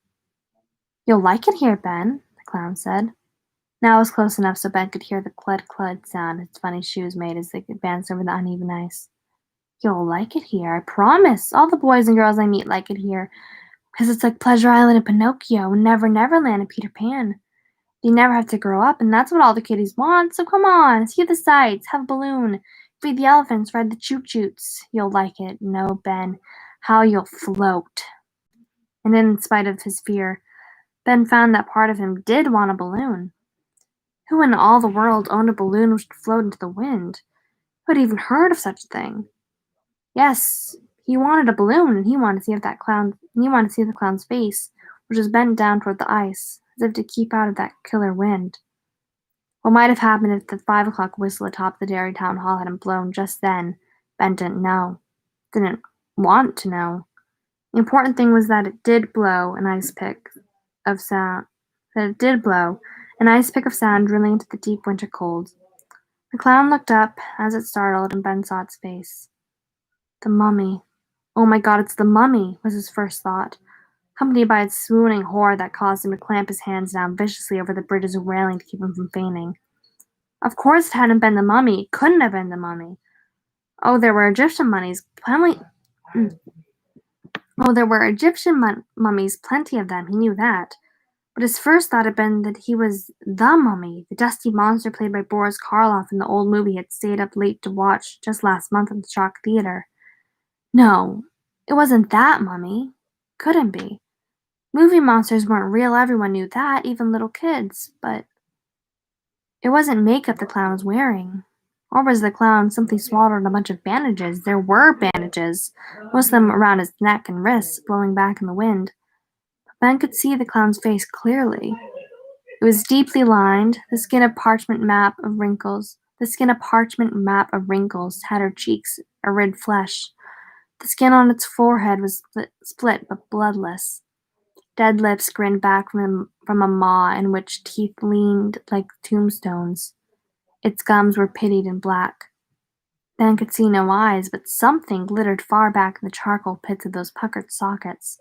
You'll like it here, Ben, the clown said. Now it was close enough so Ben could hear the clud-clud sound his funny shoes made as they advanced over the uneven ice. You'll like it here, I promise. All the boys and girls I meet like it here, because it's like Pleasure Island and Pinocchio and Never Neverland and Peter Pan. You never have to grow up, and that's what all the kiddies want, so come on, see the sights, have a balloon, feed the elephants, ride the choo-choots. You'll like it. No, Ben, how you'll float. And then, in spite of his fear, Ben found that part of him did want a balloon. Who in all the world owned a balloon which could float into the wind? Who had even heard of such a thing? Yes, he wanted a balloon, and he wanted to see the clown's face, which was bent down toward the ice, as if to keep out of that killer wind. What might have happened if the 5 o'clock whistle atop the dairy town hall hadn't blown just then, Ben didn't know. Didn't want to know. The important thing was that it did blow an ice pick of sound. Drilling into the deep winter cold. The clown looked up as it startled, and Ben saw its face. The mummy. Oh my God, it's the mummy, was his first thought, accompanied by its swooning horror that caused him to clamp his hands down viciously over the bridge's railing to keep him from fainting. Of course it hadn't been the mummy. It couldn't have been the mummy. Oh, there were Egyptian mummies, plenty of them, he knew that. But his first thought had been that he was the mummy, the dusty monster played by Boris Karloff in the old movie he had stayed up late to watch just last month at the Shock Theater. No, it wasn't that mummy. Couldn't be. Movie monsters weren't real, everyone knew that, even little kids, but it wasn't makeup the clown was wearing. Or was the clown simply swallowed a bunch of bandages? There were bandages, most of them around his neck and wrists, blowing back in the wind. But Ben could see the clown's face clearly. It was deeply lined, the skin a parchment map of wrinkles, tattered cheeks, arid flesh. The skin on its forehead was split but bloodless. Dead lips grinned back from a maw in which teeth leaned like tombstones. Its gums were pitted and black. Ben could see no eyes, but something glittered far back in the charcoal pits of those puckered sockets,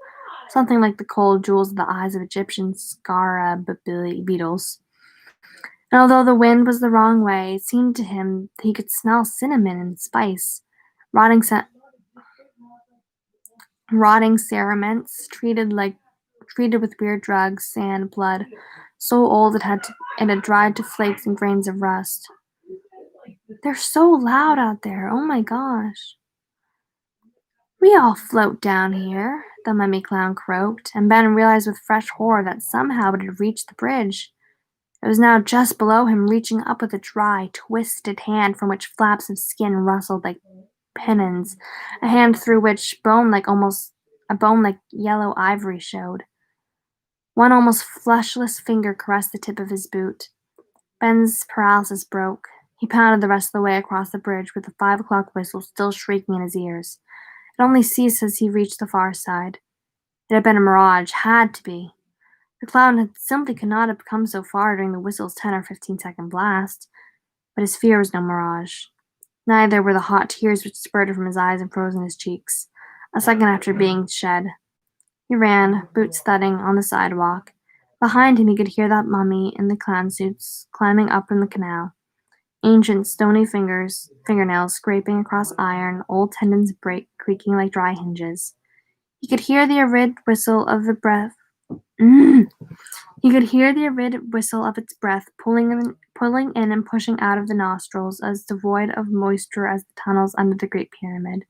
something like the cold jewels of the eyes of Egyptian scarab beetles. And although the wind was the wrong way, it seemed to him that he could smell cinnamon and spice, rotting cerements treated with weird drugs, sand, blood, so old it had dried to flakes and grains of rust. They're so loud out there, oh my gosh. We all float down here, the mummy clown croaked, and Ben realized with fresh horror that somehow it had reached the bridge. It was now just below him, reaching up with a dry, twisted hand from which flaps of skin rustled like pennons, a hand through which a bone like yellow ivory showed. One almost fleshless finger caressed the tip of his boot. Ben's paralysis broke. He pounded the rest of the way across the bridge with the 5 o'clock whistle still shrieking in his ears. It only ceased as he reached the far side. It had been a mirage, had to be. The clown simply could not have come so far during the whistle's 10 or 15-second blast. But his fear was no mirage. Neither were the hot tears which spurted from his eyes and froze in his cheeks, a second after being shed. He ran, boots thudding, on the sidewalk. Behind him he could hear that mummy in the clown suits climbing up from the canal. Ancient stony fingernails scraping across iron, old tendons creaking like dry hinges. He could hear the arid whistle of the breath. He could hear the arid whistle of its breath pulling in and pushing out of the nostrils, as devoid of moisture as the tunnels under the Great Pyramid.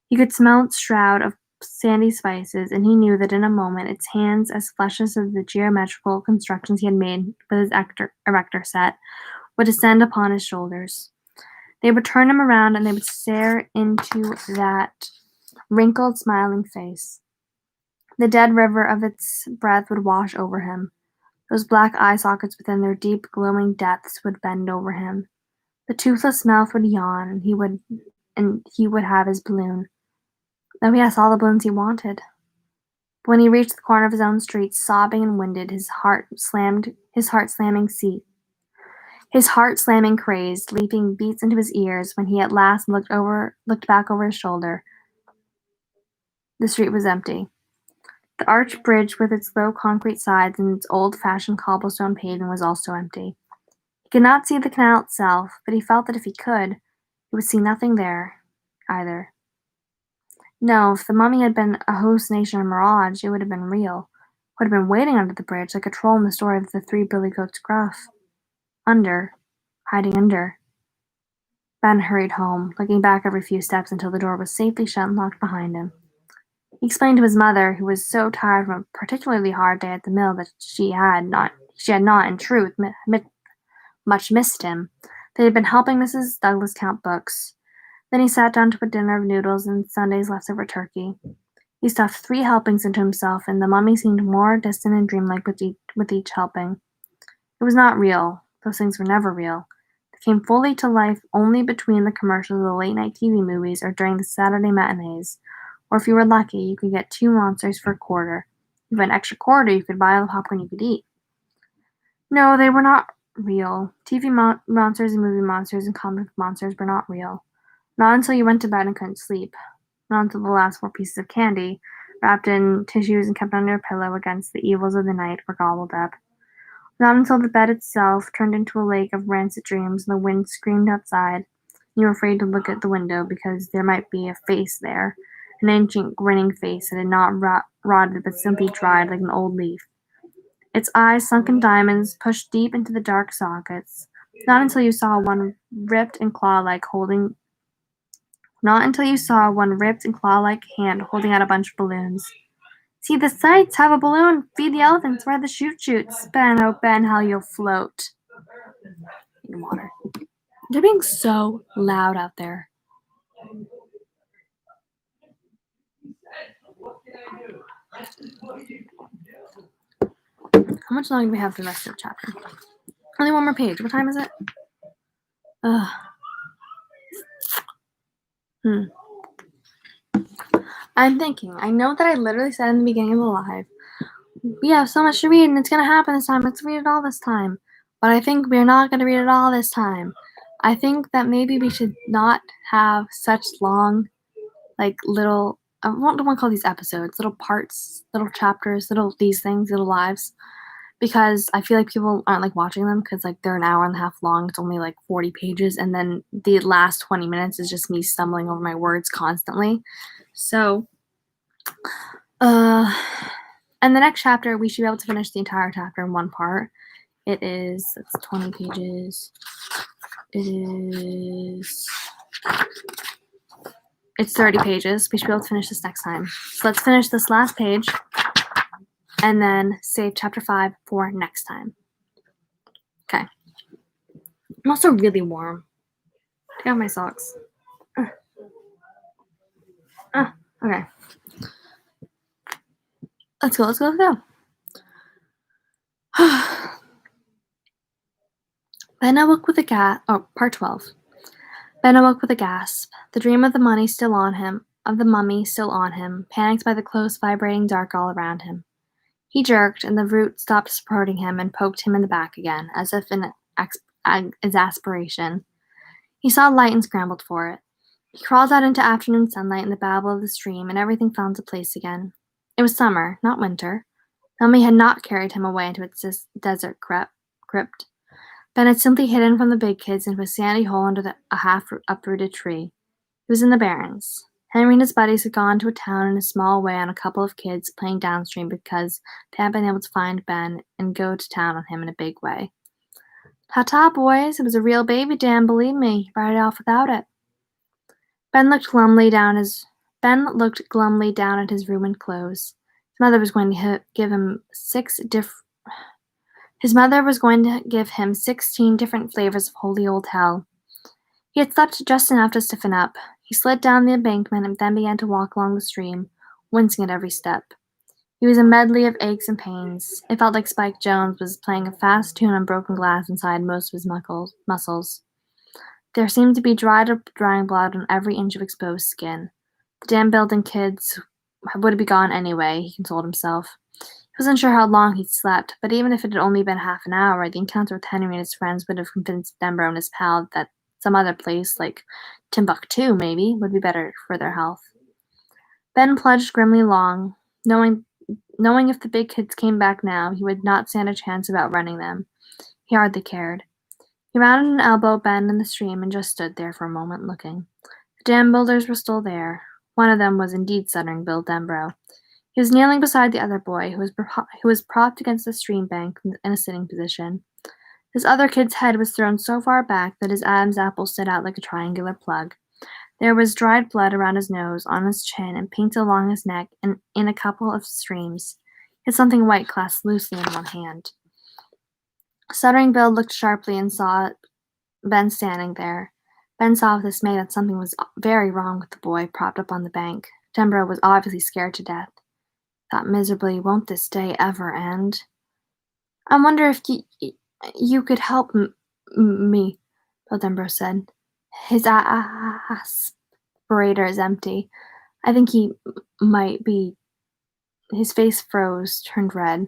He could smell its shroud of sandy spices, and he knew that in a moment its hands, as fleshless as the geometrical constructions he had made with his erector set, would descend upon his shoulders. They would turn him around, and they would stare into that wrinkled, smiling face. The dead river of its breath would wash over him. Those black eye sockets within their deep, glowing depths would bend over him. The toothless mouth would yawn, and he would have his balloon. Oh yes, all the balloons he wanted. But when he reached the corner of his own street, sobbing and winded, his heart slamming crazed, leaping beats into his ears, when he at last looked back over his shoulder, the street was empty. The arched bridge with its low concrete sides and its old-fashioned cobblestone paving was also empty. He could not see the canal itself, but he felt that if he could, he would see nothing there, either. No, if the mummy had been a hallucination or mirage, it would have been real. Would have been waiting under the bridge, like a troll in the story of the Three Billy Goats Gruff. Hiding under. Ben hurried home, looking back every few steps until the door was safely shut and locked behind him. He explained to his mother, who was so tired from a particularly hard day at the mill that she had not, in truth, much missed him. They had been helping Mrs. Douglas count books. Then he sat down to a dinner of noodles and Sunday's leftover turkey. He stuffed 3 helpings into himself, and the mummy seemed more distant and dreamlike with each helping. It was not real. Those things were never real. They came fully to life only between the commercials of the late-night TV movies or during the Saturday matinees. Or if you were lucky, you could get 2 monsters for a quarter. If you had an extra quarter, you could buy all the popcorn you could eat. No, they were not real. TV monsters and movie monsters and comic monsters were not real. Not until you went to bed and couldn't sleep. Not until the last 4 pieces of candy, wrapped in tissues and kept under a pillow against the evils of the night, were gobbled up. Not until the bed itself turned into a lake of rancid dreams and the wind screamed outside, and you were afraid to look at the window because there might be a face there, an ancient grinning face that had not rotted but simply dried like an old leaf. Its eyes, sunk in diamonds, pushed deep into the dark sockets. Not until you saw one ripped and claw-like hand holding out a bunch of balloons. See the sights, have a balloon, feed the elephants, ride the shoot-shoots. Ben, oh Ben, how you'll float. In water. They're being so loud out there. How much longer do we have for the rest of the chapter? Only 1 more page. What time is it? I'm thinking. I know that I literally said in the beginning of the live, we have so much to read and it's going to happen this time. Let's read it all this time. But I think we're not going to read it all this time. I think that maybe we should not have such long, little, I don't want to call these episodes, little parts, little chapters, these things, little lives. Because I feel like people aren't watching them because they're an hour and a half long. It's only 40 pages. And then the last 20 minutes is just me stumbling over my words constantly. So, and the next chapter, we should be able to finish the entire chapter in one part. It's 20 pages. It's 30 pages. We should be able to finish this next time. So let's finish this last page and then save chapter 5 for next time. Okay. I'm also really warm. Take off my socks. Okay. Let's go. Ben awoke with a gasp. Oh, part 12. Ben awoke with a gasp. The dream of the mummy still on him, panicked by the close, vibrating dark all around him. He jerked, and the root stopped supporting him and poked him in the back again, as if in exasperation. He saw light and scrambled for it. He crawled out into afternoon sunlight and the babble of the stream, and everything fell into place again. It was summer, not winter. Mummy had not carried him away into its desert crypt. Ben had simply hidden from the big kids into a sandy hole under a half-uprooted tree. He was in the barrens. Henry and his buddies had gone to a town in a small way on a couple of kids playing downstream because they hadn't been able to find Ben and go to town on him in a big way. Ta-ta, boys. It was a real baby dam, believe me. Ride it off without it. Ben looked glumly down at his ruined clothes. His mother was going to give him 16 different flavors of holy old hell. He had slept just enough to stiffen up. He slid down the embankment and then began to walk along the stream, wincing at every step. He was a medley of aches and pains. It felt like Spike Jones was playing a fast tune on broken glass inside most of his muscles. There seemed to be dried up drying blood on every inch of exposed skin. The damn building kids would be gone anyway, he consoled himself. He wasn't sure how long he'd slept, but even if it had only been half an hour, the encounter with Henry and his friends would have convinced Denbrough and his pal that some other place, like Timbuktu maybe, would be better for their health. Ben plunged grimly along, knowing Knowing if the big kids came back now, he would not stand a chance about running them. He hardly cared. He rounded an elbow bend in the stream and just stood there for a moment looking. The dam builders were still there. One of them was indeed stuttering Bill Denbrough. He was kneeling beside the other boy, who was propped against the stream bank in a sitting position. This other kid's head was thrown so far back that his Adam's apple stood out like a triangular plug. There was dried blood around his nose, on his chin, and painted along his neck and in a couple of streams. He had something white clasped loosely in one hand. Stuttering Bill looked sharply and saw Ben standing there. Ben saw with dismay that something was very wrong with the boy propped up on the bank. Denbrough was obviously scared to death. Thought miserably, won't this day ever end? I wonder if you could help me, Bill Denbrough said. His aspirator is empty. I think he might be. His face froze, turned red.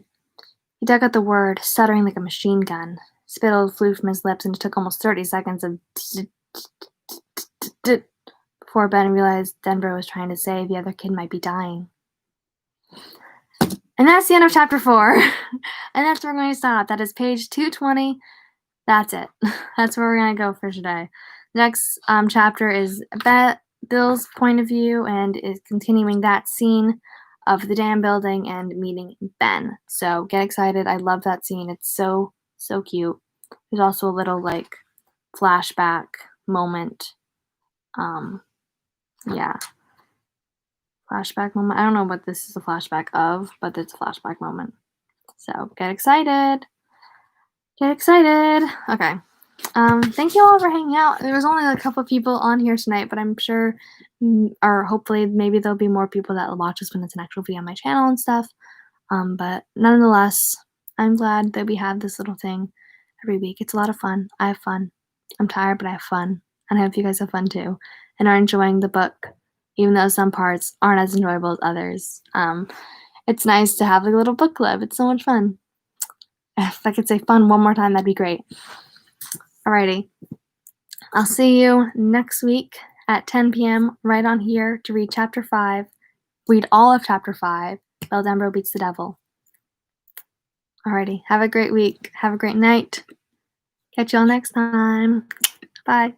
He dug out the word, stuttering like a machine gun. Spittle flew from his lips, and it took almost 30 seconds of before Ben realized Denbrough was trying to say the other kid might be dying. And that's the end of chapter 4. And that's where we're going to stop. That is page 220. That's it. That's where we're going to go for today. Next chapter is Bill's point of view and is continuing that scene of the dam building and meeting Ben. So get excited. I love that scene. It's so, so cute. There's also a little like flashback moment. Yeah. Flashback moment. I don't know what this is a flashback of, but it's a flashback moment. So get excited. Get excited. Okay. Thank you all for hanging out. There was only a couple of people on here tonight, but I'm sure, or hopefully maybe there'll be more people that will watch this when it's an actual video on my channel and stuff. But nonetheless, I'm glad that we have this little thing every week. It's a lot of fun. I have fun. I'm tired, but I have fun. And I hope you guys have fun too and are enjoying the book, even though some parts aren't as enjoyable as others. It's nice to have like a little book club. It's so much fun. If I could say fun one more time, that'd be great. Alrighty. I'll see you next week at 10 p.m. right on here to read chapter 5. Read all of chapter 5. Bill Denbrough beats the devil. Alrighty. Have a great week. Have a great night. Catch y'all next time. Bye.